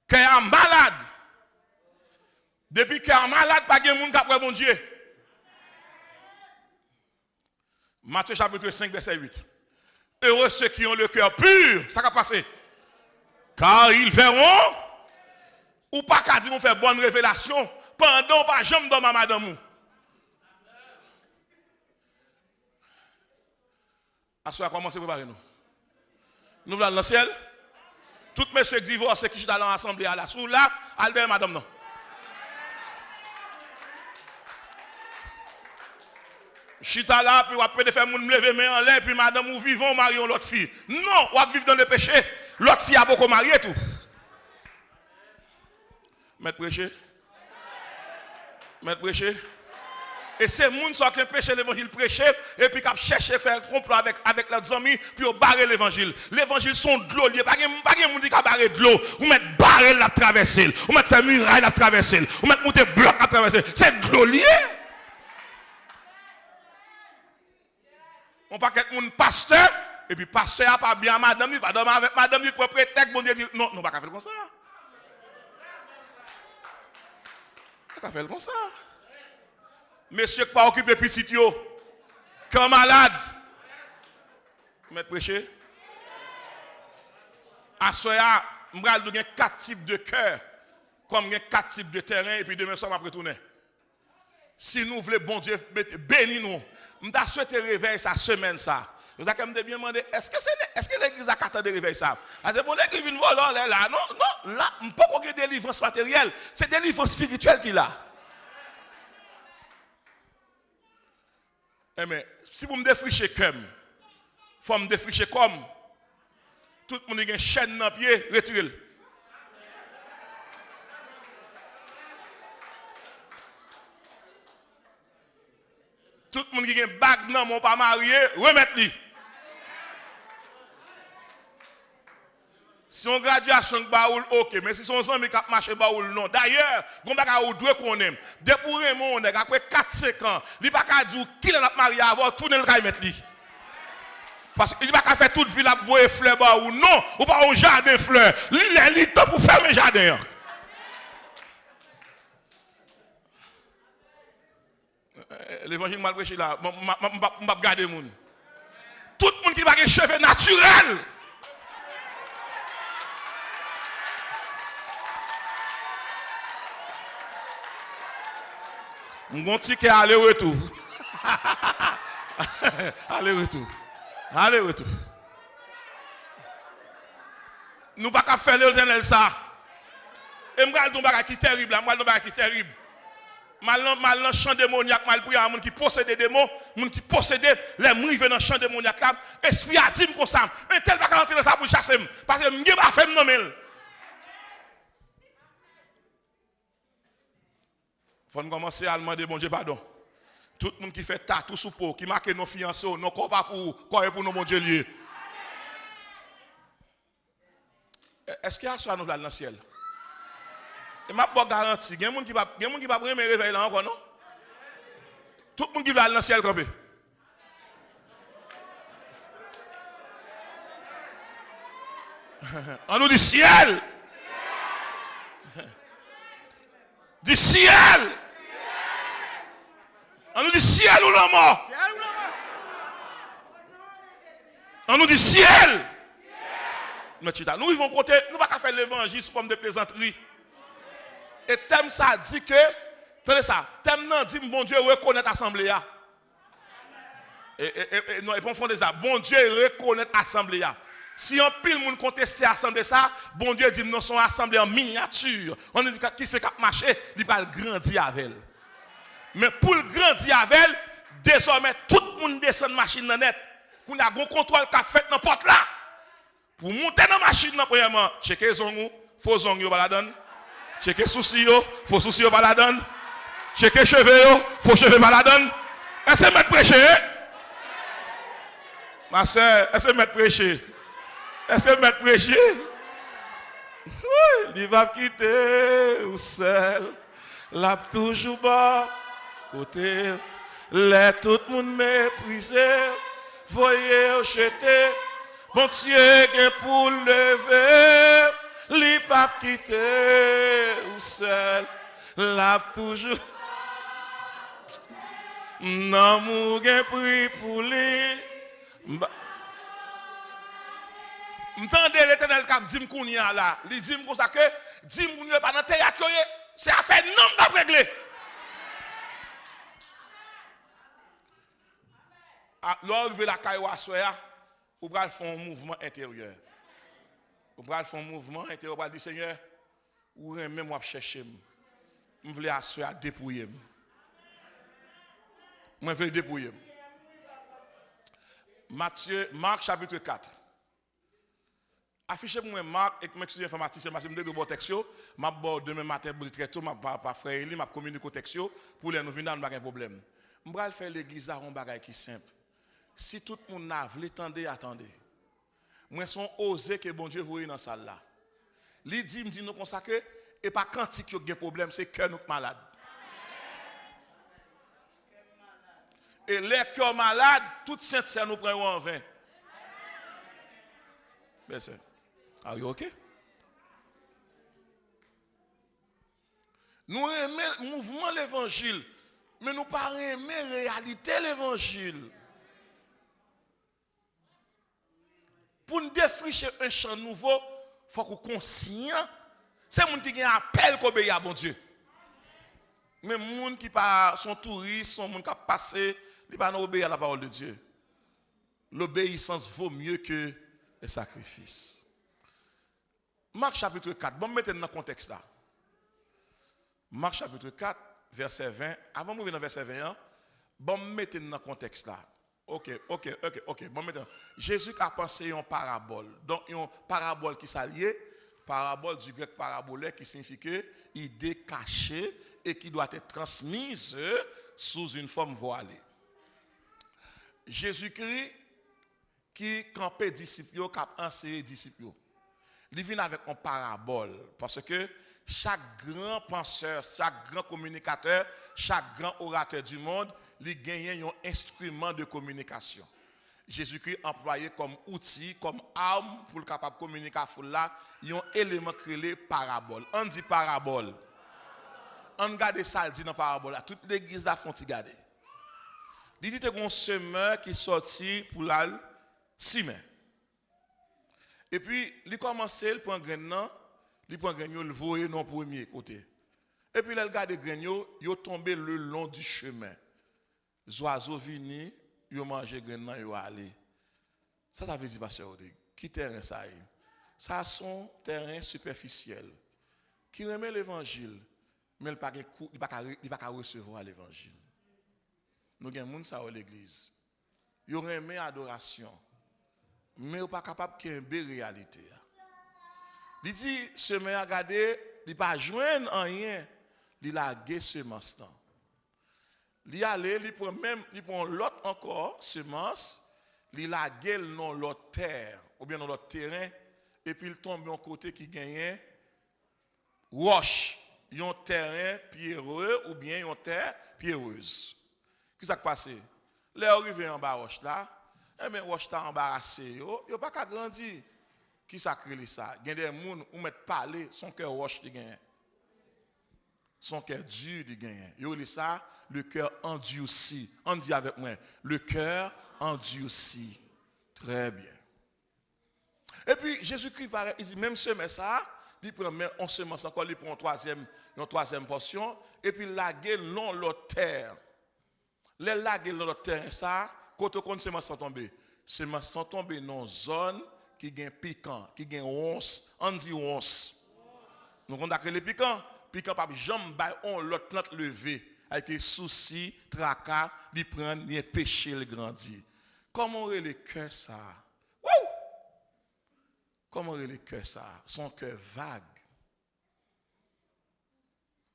S1: Cœur est malade. Depuis cœur est malade, pas de monde qui a bon Dieu. Matthieu chapitre 5, verset 8. Heureux ceux qui ont le cœur pur, ça va passer. Car ils verront, ou pas qu'à dire, on fait bonne révélation, pendant pas jamais dans ma madame. À ce commencer à préparer nous. Nous voulons dans le ciel. Tout monsieur qui divorce qui sont dans l'assemblée à la sous là, al derrière madame non. Chita là, puis on peut faire mon lever main en l'air, puis madame ou vivons marions l'autre fille. Non, on va vivre dans le péché. L'autre fille a beaucoup marié tout. Maître prêcher. Maître prêcher. Et c'est les gens qui prêchent l'évangile prêché et puis qui cherchent à faire un complot avec leurs amis puis ils barrent l'évangile. L'évangile sont de l'eau. Il n'y a pas de monde qui a barré de l'eau. Vous mettez barrer la traversée. Vous mettez faire muraille la traversée. Vous mettez monter bloc la traversée. C'est de l'eau lié. On pas qu'être mon pasteur et puis pasteur a pas bien madame, pas dormir avec madame, il peut prétexte bon Dieu dit non, non pas faire comme ça. Pas faire comme ça. Monsieur qui pas occupé petit yo, comme malade. Maître prêcher. À soya, m'bral de 4 types de cœur, comme 4 types de terrain et puis demain soir après retourner. Si nous voulons bon Dieu bénir nous, m'ta souhaité réveiller sa semaine ça. Vous avez bien demandé est-ce que l'église a qu'à de réveiller ça? C'est pour l'église une volant là non, là on peut pas que délivrance matérielle, c'est délivrance spirituelle qu'il a. Mais si vous me défrichez comme, il faut me défricher comme. Tout le monde a une chaîne dans le pied, retirez-le. Tout le monde qui a une bague dans mon pas marié, remettez-le. Si on graduation de baoul, ok, mais si son ami qui a marché baoul, non. D'ailleurs, on va dire qu'on aime. Depuis Raymond, après 4-5 ans, il n'y a pas dire qu'il a marié avant, tourner le caille mettre lui. Parce qu'il n'y a pas faire toute ville à voir fleurs baoul, non, ou pas un jardin fleurs. Il est temps pour faire un jardin. L'évangile mal prêché là, je ne vais pas garder les gens. Tout le monde qui a des cheveux naturels. Mon ticket aller-retour. Aller-retour. Aller-retour. Nous ne pouvons pas faire l'éternel ça. Et je vais dire un qui est terrible. Je vais dire un qui est terrible. Mal dans le champ démoniaque, mal pris à un monde qui possède des démons, un monde qui possède les mouilles dans le champ démoniaque là. Esprit a dit comme ça. Mais tel pas rentrer dans ça pour chasser. Parce que je ne vais pas faire me nommer. Il faut commencer à demander bon Dieu pardon. Tout le monde qui fait tatou sous peau, qui marque nos fiancés, nos corps pas pour nos bon Dieu lié. Est-ce qu'il y a ça nous dans le ciel? Et m'a pas garanti, il y a des gens qui va prendre réveil là encore non? Tout le monde qui va dans le ciel camper. On nous dit ciel. Du ciel. On nous dit ciel ou la mort. On nous dit ciel. Nous vivons côté, nous ne pouvons pas faire l'évangile sous forme de plaisanterie. Et thème ça dit que, attendez ça, thème non dit mon Dieu reconnaît l'assemblée. non, et pour fond de ça, bon Dieu reconnaît l'assemblée. Si un pile monde conteste l'assemblée ça, bon Dieu dit non, son assemblée en miniature. On dit qui fait cap marcher, il va grandir avec elle. Mais pour le grandir avec elle, désormais tout le monde descend machine dans net. Qu'on a un contrôle qu'a fait dans porte là. Pour monter dans machine là premièrement, checker zong faux zong yo pas la donne. Checker souci yo, faux souci yo pas la donne. Checker cheveux yo, faux cheveux pas la donne. Est-ce que mettre prêcher? Ma soeur, est-ce que mettre prêcher? Est-ce que mettre prêcher? Oui, il va quitter ou seul. L'a toujours bas côté. Let tout le monde mépriser. Voyez au jeter. Bon Dieu pour lever. Il va quitter ou seul. L'a toujours. Non, mon prix pour lui. M'tendez l'Éternel qui dit qu'on y a là. Il dit comme ça que dit qu'on y a pas dans théâtre. C'est affaire non d'ap régler. Lorsque la caille soya, ou va faire un mouvement intérieur. Ou va faire un mouvement intérieur. On va dire Seigneur, ou même moi chercher. Je veux asseoir dépouiller. Je veux dépouiller. Marc chapitre 4. Affichez moi Marc et que m'excuse informaticien parce que me de bon texte, m'a demain matin pour très tôt m'a pas frère Eli m'a communiquer texte pour les nous venir dans pas problème. M'bral faire l'église à un bagage qui simple. Si tout le monde a voulu attendez. Moi sont osé que bon Dieu vous dans salle là. Li dit me dit nous consacrer et pas quantique qui a un problème, c'est cœur nous malade. Et les cœurs malades, toutes saintes ça nous prend en vain. Merci. Are you okay? Nous aimons le mouvement de l'évangile, mais nous pas aimons la réalité de l'évangile. Pour nous défricher un champ nouveau, il faut qu'on soit conscient. C'est les gens qui ont un appel qu'on obéit à bon Dieu. Mais les gens qui sont touristes, sont les gens qui passent, ils ne pas obéir à la parole de Dieu. L'obéissance vaut mieux que le sacrifice. Marc chapitre 4, bon, mettez dans le contexte là. Marc chapitre 4, verset 20. Avant de mourir dans verset 21, bon, mettez dans le contexte là. Ok. Bon, maintenant, Jésus a pensé une parabole. Donc, une parabole qui s'allie, parabole du grec parabole qui signifie que idée cachée et qui doit être transmise sous une forme voilée. Jésus-Christ qui campait disciples, qui a enseigné disciples. Il vient avec une parabole parce que chaque grand penseur, chaque grand communicateur, chaque grand orateur du monde, il gagne un instrument de communication. Jésus-Christ employé comme outil, comme arme pour le capable de communiquer à foule là, il y a un élément créé parabole. On dit parabole. On regarde ça, il dit dans parabole là, toute l'église là font regarder. Il dit que un semeur qui sorti pour la semer. Et puis, il commence, il prend grain, il prend grain, il voit non premier côté. Et puis, il regarde grain, il tombe le long du chemin. Les oiseaux viennent, ils mangent grain, ils aller. Ça veut dire, pasteur Rodrigue, qui terrain ça est? Ça sont terrain superficiel. Qui remet l'évangile, mais il ne va pas recevoir l'évangile. Nous avons des gens à l'église. Ils remet adoration. Mais ils ne sont pas capables de faire réalité. Il dit, ce mec a regardé, il n'a pas joint rien. Il a gagné semence. Il allé, il prend l'autre encore, semence, il a gagné dans l'autre terre, ou bien dans l'autre terrain, et puis il tombe d'un côté qui gagne roche, un terrain pierreux, ou bien une terre pierreuse. Qu'est-ce qui s'est passé? Les arrivé en bas roche là, eh bien roche là embarrassé, il pas qu'à grandir. Qui ça crée ça? Il y a des gens qui mettent parler, son cœur roche qui gagne. Son cœur dur qui gagne. Il y a ça, le cœur endurci. On dit avec moi, le cœur endurci. Très bien. Et puis Jésus-Christ il dit même ce ça, il prend on semence encore, il prend une troisième portion et puis il lague non l'autre terre. Les lague l'autre terre ça, Quand on semence sans tomber, semence sans tomber dans une zone qui gagne piquant, qui gagne once, on dit once. Donc on a créé les piquants, piquant pas jamais on l'autre plante levé avec des soucis, tracas, li prendre, li péché le grandir. Comment est le cœur ça? Wouh! Comment est le cœur ça? Son cœur vague.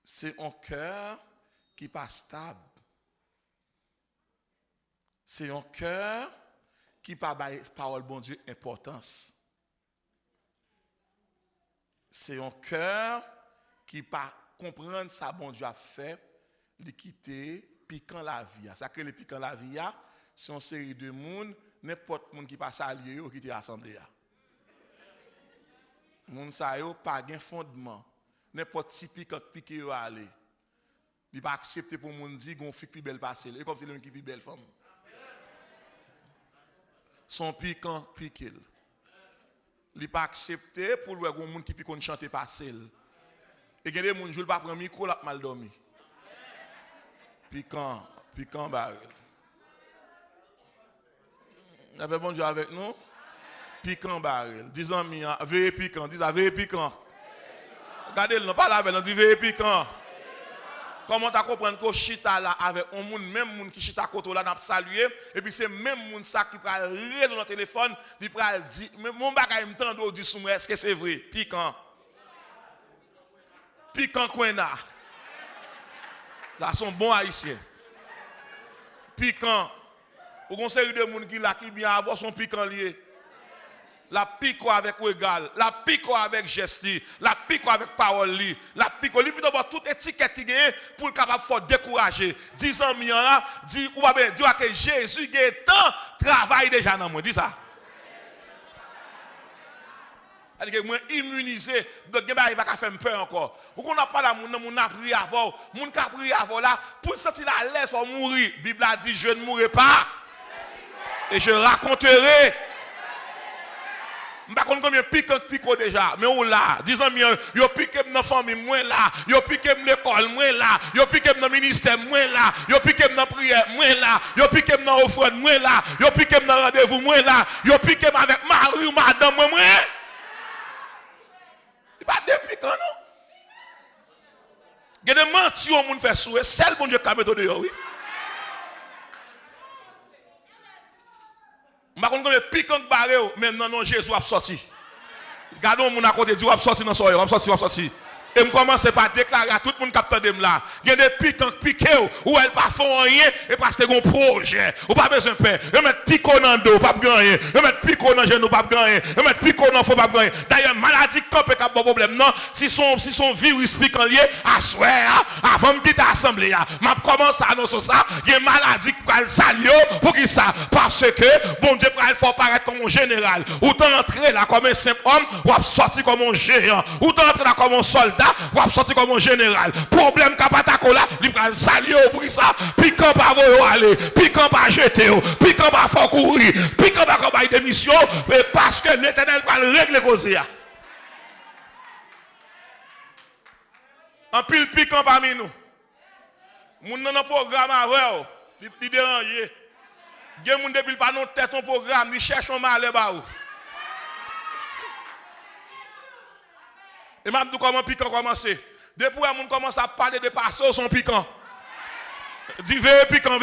S1: C'est un cœur qui n'est pas stable. C'est un cœur qui n'a pas parole bon Dieu importance. C'est un cœur qui pas comprendre ça bon Dieu a fait, de quitter piquant la vie. Ça que le piquant la vie, c'est une série de monde, n'importe monde qui passe à lieu ou qui est assemblée. Moun sa yo pas gen fondement. N'importe si piquant piqué yo aller. Il pas accepter pour moun di gon fik pi belle passer. Et comme c'est l'un qui pi belle femme. Son piquant piqué. Il pas accepter pour le gon moun qui pi kon chanter passer. Et gen des moun joul pas prendre micro la mal dormi. Piquant baril. Avez bon Dieu avec nous? Piquant baril. Disons mi, veille piquant. Dis veille piquant. Regardez, non pas là avec, on dit veille piquant. Comment tu comprends que chita là avec un monde, même monde qui chita côté là n'a salué et puis c'est même monde ça qui pral rire dans le téléphone, il pral dire mon bagay m'tando dit sous moi est-ce que c'est vrai? Piquant. Piquant Kwena. Ça sont bons haïtiens. Piquant. Ou une série de monde qui là qui bien avoir son piquant lié. La pico avec régal, la pico avec gesti, la pico avec parole li, la pico li plutôt toute étiquette qui gagne pour capable faire décourager. 10 ans mi là, dit ou pas bien dire que Jésus gagne tant travail déjà dans moi, dis ça. Elle dit que moi immunisé, donc il pas faire peur encore. Ou qu'on n'a pas là moun a prié avant, moun ka prié avant là pour sentir la laisse ou mourir. Bible a dit je ne mourrai pas et je raconterai. Je ne sais pas combien piquant déjà, mais on là, 10 ans, yo piqué dans la famille, moi là, yo piqué dans l'école, moi là, yo piqué dans le ministère, moi là, yo piqué dans la prière, moi là, yo piqué dans l'offrande, moi là, yo piqué dans le rendez-vous, moi là, yo piqué avec Marie ou madame, moi. Il n'y a pas de piquant, non? Il y a des mentis au monde fait souhait, c'est le bon Dieu qui a mis dehors, oui. Je ne sais pas combien piquant barré, mais non, Jésus a sorti. Regardons mon à côté, dit, a sorti dans son a sorti. Et je commence par déclarer à tout le monde qui attend là. Il y a des piquants piqués où elles ne font rien et parce que c'est un projet. Ou pas besoin de paix. Ils mettent piquant dans le dos, pas gagner. Ils mettent piquant dans le genou, pas gagner. Ils mettent piquant dans le faux, pas gagner. D'ailleurs, maladie qui n'a pas de problème, non. Si son virus piquant lié, à soir, avant de quitter l'assemblée, je commence à annoncer ça. Il y a une maladie qui va le saluer pour qui ça? Parce que bon Dieu va le faire paraître comme un général. Ou t'entrer là comme un simple homme, ou sortir comme un géant. Ou t'entrer là comme un soldat. Ou à sortir comme un général. Problème capataco là, il va saluer pour ça. Piquant pas vous aller, piquant pas jeter, piquant pas faire courir, piquant pas combattre des missions, mais parce que l'Éternel va régler cause. En pile piquant parmi nous. Moun nan programme avant, il dérange. Gen moun depuis pas non tête ton programme, il cherche un mal ba ou. Et m'a dit comment piquant commencer. Depuis que moun commence à parler de passer son piquant. Dit veille piquant.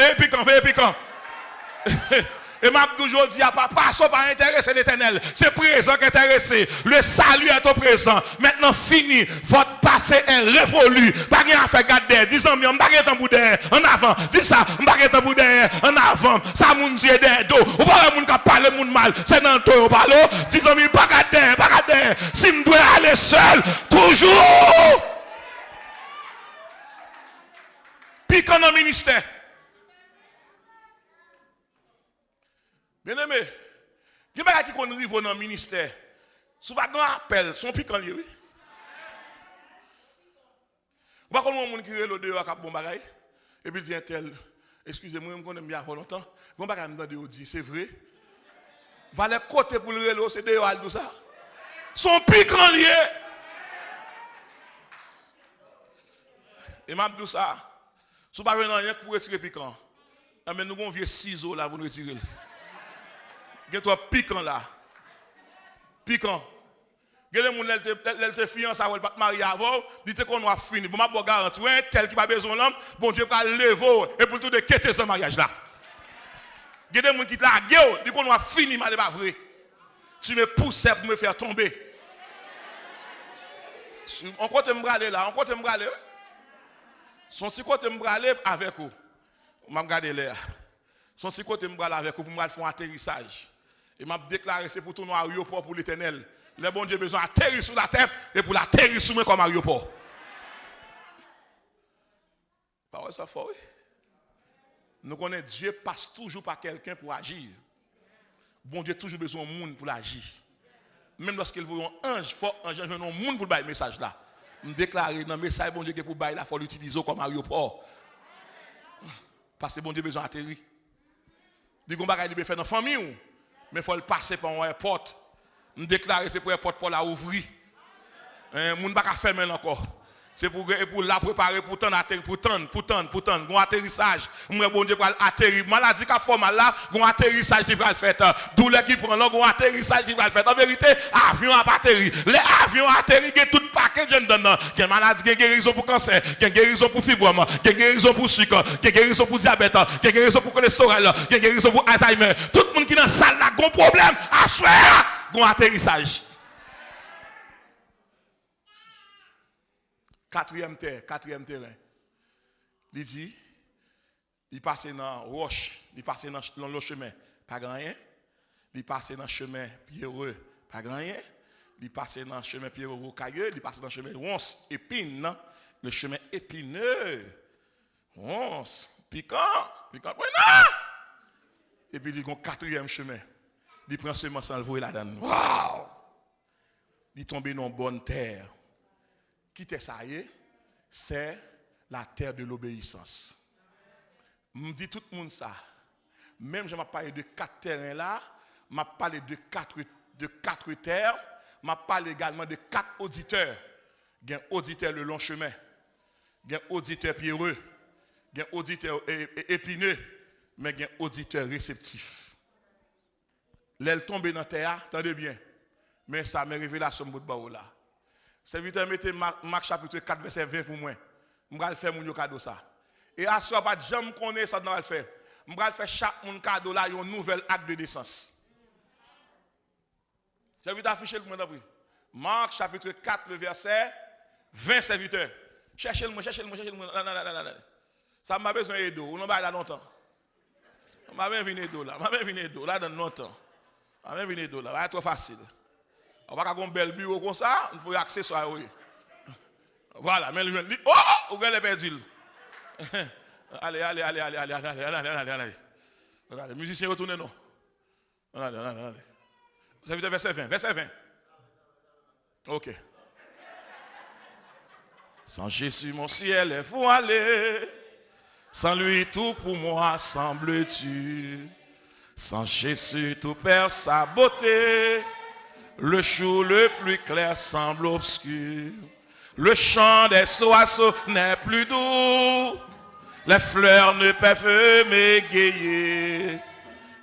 S1: Et m'a dit aujourd'hui à pas passer pas intéresser l'Éternel. C'est présent qui est intéressé. Le salut est au présent. Maintenant fini. Votre passé est révolu. Pas rien à faire garder. Disons bien, pas rien tambour derrière. En avant. Dis ça, pas rien tambour derrière. En avant. Ça moun dit derrière dos. Ou pas moun qui parle moun mal. C'est dans le dos parlo. Disons bien, pas garder. Si me dois aller seul, toujours. Piquant dans le ministère. Bien aimé, il y a des gens qui arrivent dans le ministère. Si vous avez un appel, son piquant lié, oui. Vous ne connaissez pas quelqu'un qui est dehors à bon bagay. Et puis dit un tel, excusez-moi, je me connais bien avant longtemps. Bon bagay me dit, c'est vrai. Va les côté pour le relo, c'est dehors tout ça. Son piquant lié. Et m'a dit ça. Si vous n'avez rien pour retirer piquant. Mais nous avons un vieux ciseau là pour nous retirer. Il y a toi piquant là. Piquant. Il y a des gens qui te fiancé avec pas marié avant, dit qu'on a fini. Bon, je garantis, tel qui n'a pas besoin de l'homme, bon Dieu va lever et pour tout de quitter ce mariage là. Il y a des gens qui te la gueule, dit qu'on a fini, mais ce n'est pas vrai. Tu me pousses pour me faire tomber. On compte me braler là, on compte me braler. Son petit côté me braler avec vous. Je vais regarder là. Son petit côté me braler avec vous pour me faire un atterrissage. Et m'a déclaré c'est pour tourner à l'aéroport pour l'Éternel. Le bon Dieu a besoin d'atterrir sur la terre et pour l'atterrir sur moi comme aéroport. Pas ça fort. Nous connaissons Dieu passe toujours par quelqu'un pour agir. Bon Dieu a toujours besoin de monde pour agir. Même lorsqu'il veut un ange, il faut un ange un monde pour le message là. Me déclarer dans le message bon Dieu pour bailler là, il faut l'utiliser comme aéroport. Parce que bon Dieu a besoin d'atterrir. Il y a des choses qu'il faire dans la famille, mais il faut le passer par un aéroport. Nous déclarer c'est pour l'aéroport pour la ouvrir. Les gens ne peuvent pas fermer encore. C'est pour la préparer pour tendre, un atterrissage. Moi, bon Dieu, pour atterrir. Maladie qui a fait mal là, un atterrissage qui va le faire. Douleur qui prend là, un atterrissage qui va le faire. En vérité, avion a atterri. Les avions atterri, il y a tout paquet de gens. Il y a maladie, il y a guérison pour cancer, il y a guérison pour fibrome, il y a guérison pour sucre, il y a guérison pour diabète, il y a guérison pour cholestérol, il y a guérison pour Alzheimer. Tout le monde qui est dans la salle là, a un problème, à soi, un atterrissage. Quatrième terrain. Il dit, il passe dans roche, il passe dans le chemin, pas grand rien. Il passe dans le chemin pierreux, pas grand rien. Il passe dans le chemin pierreux cailleux, il passe dans le chemin ronce, épine, le chemin épineux. Ronce, piquant, et puis il dit, quatrième chemin. Il prend seulement sans le voir là-dedans. Waouh! Il tombe dans une bonne terre. Qui est ça? C'est la terre de l'obéissance. Je dis tout le monde ça. Même je m'ai parlé de 4 terrains là, je m'ai parlé de 4 terres, je m'ai parlé également de 4 auditeurs. Il y a un auditeur le long chemin, il y a un auditeur pierreux, il y a un auditeur épineux, mais il y a un auditeur réceptif. L'aile tombe dans la terre, attendez bien, mais ça m'a révélé son bout de baou là. Serviteur, mettez Marc chapitre 4, verset 20 pour moi. Je vais faire mon cadeau ça. Et à ce moment-là, je ne connais pas ça dans le faire. Je vais faire chaque mon cadeau là, un nouvel acte de naissance. Serviteur, affichez le monde d'après. Marc chapitre 4, le verset 20, serviteur. Cherchez-le-moi. Ça m'a besoin d'eau. On n'a pas là longtemps. On m'a bien venu d'eau là. Là dans longtemps. On m'a bien venu d'eau là. C'est trop facile. On va avoir un bel bureau comme ça, on peut accessoire. Voilà, mais le dit, oh, on va les perdre. Allez. Les musiciens retournez non. Allez. Vous avez verset 20. OK. Sans Jésus, mon ciel est voilé. Sans lui, tout pour moi semble-tu. Sans Jésus, tout perd sa beauté. Le jour le plus clair semble obscur. Le chant des oiseaux n'est plus doux. Les fleurs ne peuvent m'égayer.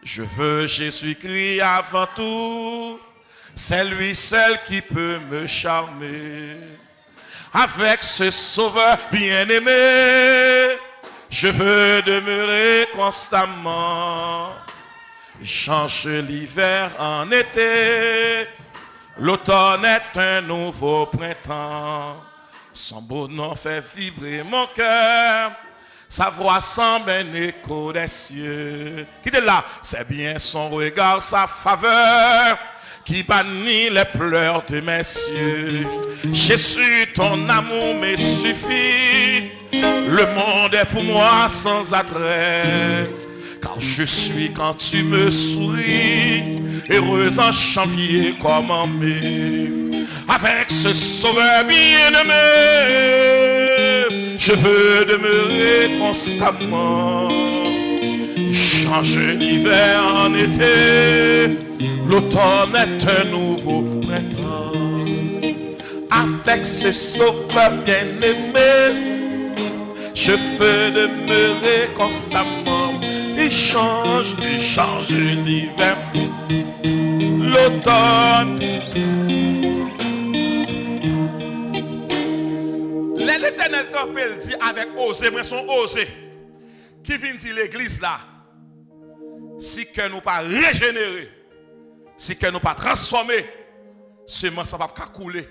S1: Je veux Jésus-Christ avant tout. C'est lui seul qui peut me charmer. Avec ce sauveur bien-aimé, je veux demeurer constamment. Il change l'hiver en été. L'automne est un nouveau printemps. Son beau nom fait vibrer mon cœur. Sa voix semble un écho des cieux. Qui est là? C'est bien son regard, sa faveur, qui bannit les pleurs de mes cieux. Jésus, ton amour me suffit. Le monde est pour moi sans attrait. Car je suis quand tu me souris, heureuse en janvier comme en mai. Avec ce sauveur bien-aimé, je veux demeurer constamment. Change l'hiver en été, l'automne est un nouveau printemps. Avec ce sauveur bien-aimé, je veux demeurer constamment. il change l'hiver, l'automne. L'Éternel campé dit avec osé, mais son osé, qui vient dire l'église là, si que nous pas régénérer, si que nous pas transformer, seulement ça va pas couler.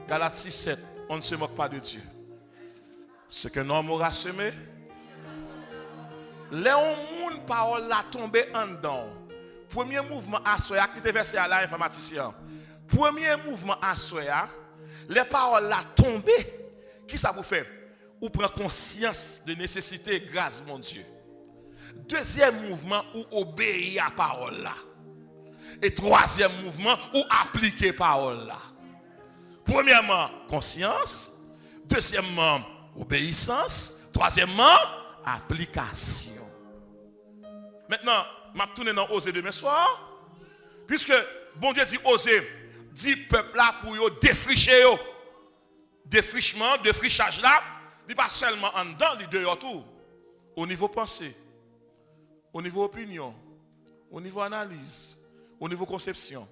S1: Galates 6:7, on ne se moque pas de Dieu. Ce que l'homme aura semé, les gens parole la tombé en dedans. Premier mouvement à soya qui était versé à l'informaticien. Premier mouvement à soya, les paroles la tombé. Qui ça vous fait? Ou prend conscience de nécessité grâce mon Dieu. Deuxième mouvement ou obéir à parole là. Et troisième mouvement ou appliquer parole là. Premièrement, conscience. Deuxièmement, obéissance. Troisièmement, application. Maintenant, je vais tourner dans Osée demain soir. Puisque bon Dieu dit Osée, dit peuple là pour yo défricher yo. Défrichement, défrichage là, il pas seulement en dedans, il dehors tout. Au niveau pensée, au niveau opinion, au niveau analyse, au niveau conception,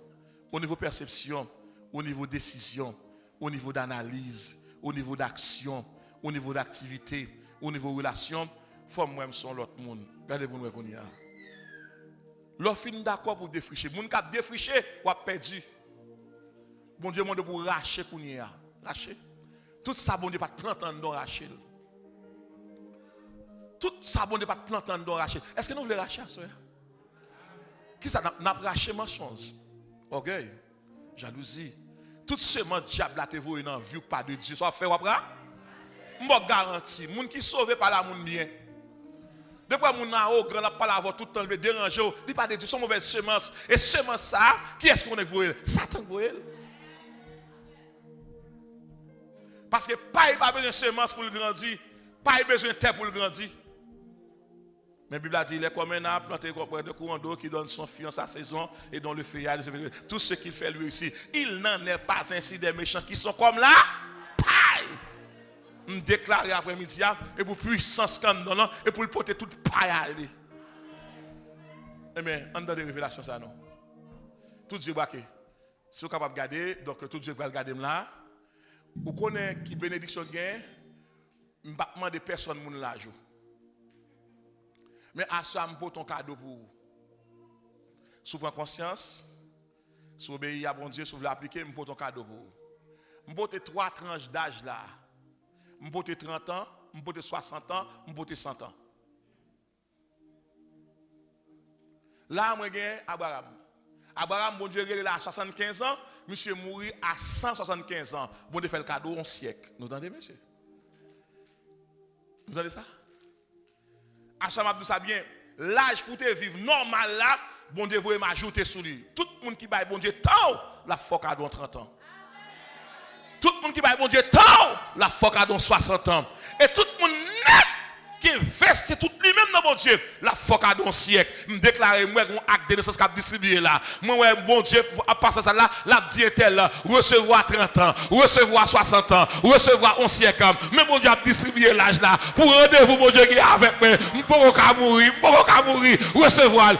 S1: au niveau perception, au niveau décision, au niveau d'analyse, au niveau d'action, au niveau d'activité, au niveau relation, faut moi son l'autre monde. Regardez pour nous qu'on y a. L'on fin d'accord pour défricher. Moun k'ap défricher ou a perdu. Bon Dieu monde pour racher qu'on y a. Racher. Tout ça bon Dieu pas planter dans racher. Tout ça bon Dieu pas planter dans racher. Est-ce que nous voulons racher ça? Qui ça n'a raché mensonge? Orgueil, jalousie. Tout ce monde diable là te voye dans vie pas de Dieu. Ça fait après? M'bo garanti, moun qui sauvé par la moun bien. Depuis moun na haut grand la pas la tout le temps le déranger, il pas de Dieu, son mauvaise semence. Et semence ça, qui est-ce qu'on est voyé? Satan voyé. Parce que pas besoin de semence pour le grandir, pas besoin de terre pour le grandir. Mais la Bible a dit, il est comme un arbre planté près de courant d'eau qui donne son fruit en sa saison et dont le feuillage, tout ce qu'il fait lui aussi. Il n'en est pas ainsi des méchants qui sont comme là. Paille. Me déclarer après-midi et pour puissance qu'on donne et pour le porter toute paille à lui. Mais on donne des révélations ça non. Tout Dieu braqué. Si vous êtes capable de garder, donc tout Dieu va regarder là. Vous connaissez qui bénédiction gain, je ne vais pas demander personne moun la joue. Mais à ça, je ton cadeau pour vous. Si vous prenez conscience, si vous obéissez à bon Dieu, si vous l'appliquez, je ton cadeau pour vous. Je vais 3 tranches d'âge là. Je vais 30 ans, je vais 60 ans, je vais 100 ans. Là, je vais Abraham. Abraham, bon Dieu, il a 75 ans, monsieur mourit à 175 ans. Bon Dieu fait le cadeau un siècle. Vous entendez, monsieur? Vous entendez ça? À ça, je ça bien. L'âge pour te vivre normal là, bon Dieu, vous m'ajouter sur lui. Tout le monde qui baille bon Dieu, tant la fois cadeau 30 ans. Tout le monde qui baille bon Dieu, tant la fois cadeau 60 ans. Et tout le monde net qui investit tout lui-même dans mon Dieu, la fois cadeau un siècle. Me déclarer moi un acte de naissance qui a distribué là. Moi bon Dieu à passer ça là, la diételle là, recevoir 30 ans, recevoir 60 ans, recevoir un siècle. Mais mon Dieu a distribué l'âge là pour rendez-vous mon Dieu qui est avec moi. Pas mourir, pas mourir, recevoir.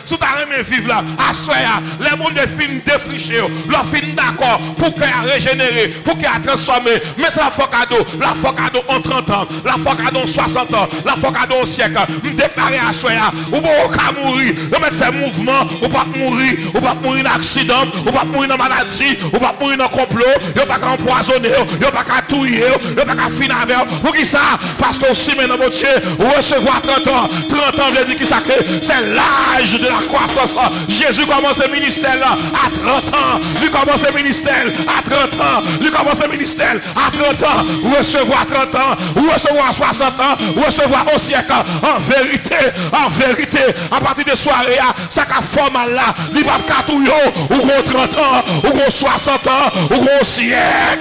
S1: Sous ta reine vivre là, à soya, les monde fin défriché, leur fin d'accord pour qu'il a régénéré, pour qu'il a transformé. Mais ça la fois cadeau en 30 ans, la fois cadeau 60 ans, la fois cadeau au siècle, me déclarer à soya, ou pas mourir, ou pas faire mouvement, ou pas mourir dans accident, ou pas mourir dans maladie, ou pas mourir dans complot, ou pas empoisonner, ou pas touiller, ou pas finir avec. Pour qui ça? Parce que aussi maintenant mon Dieu, recevoir 30 ans veut dire qui ça que c'est l'âge de la croissance. Jésus commence le ministère là à 30 ans, lui commence le ministère à 30 ans, lui commence le ministère à 30 ans, recevoir 30 ans, recevoir 60 ans, recevoir au siècle. En vérité, à partir de soirée, ça qu'a formal là, il va pas tout yo, ou 30 ans, ou 60 ans, ou au siècle.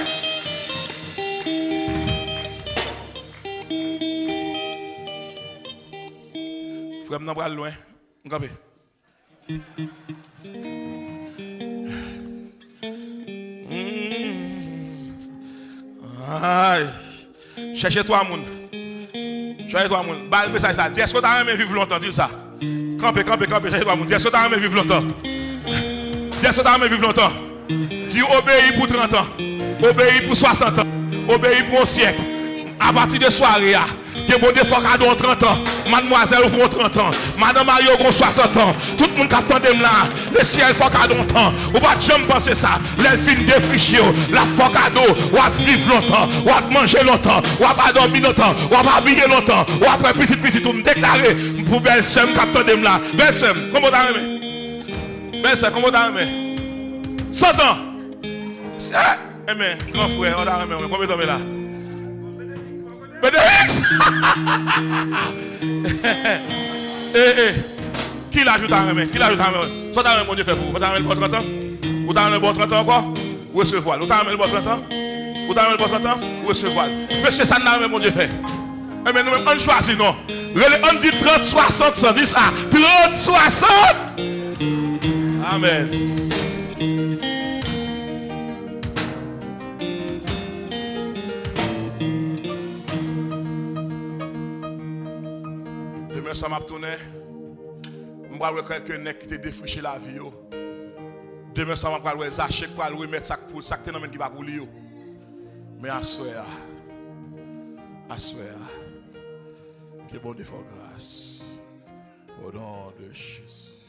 S1: Frère, nous allons loin. Cherchez-toi, moun. Choisis toi mon. Bah le message ça. Dis est-ce que tu as aimé vivre longtemps? Dis ça. Campez. Choisis toi mon. Dis est-ce que tu as aimé vivre longtemps? Dis est-ce que tu as aimé vivre longtemps? Dis obéis pour 30 ans. Obéis pour 60 ans. Obéis pour un siècle. À partir de soirée, il y a des fois qui ont 30 ans. Mademoiselle ont 30 ans. Madame Mario ont 60 ans. Tout le monde qui attend là. Le ciel faut qu'à longtemps. Ou pas jamais penser ça. Les filles défrichées. La faut cadeau. Ou à vivre longtemps. Ou à manger longtemps. Ou à pas dormir longtemps. Ou à pas habiller longtemps. Ou après petit tout me déclarer pour belle sœur qui attend là. Belle sœur, comment t'as aimé? Belle sœur, comment t'as aimé? 100 ans. Amen. Grand frère, on t'a aimé. Combien t'as aimé là? X. Qui l'ajoute à remettre? Qui l'ajoute à remettre? Soit t'as un bon Dieu fait pour vous. T'as un bon 30 ans? Ou t'as un bon 30 ans encore? Ou recevoir? Ou t'as un bon 30 ans? Ou t'as un bon 30 ans? Ou recevoir? Monsieur, ça n'a pas un bon Dieu fait. Mais nous-mêmes, on choisit, non? On dit 30, 60, 110 ça. 30, 60. Amen. Demain, ça m'a tourné. Je vais voir quelqu'un qui t'a défriché la vie. Demain, ça m'a voir Zaché qui va remettre ça pour ça qui va pour lui. Mais à soir, que bon Dieu fasse grâce. Au nom de Jésus.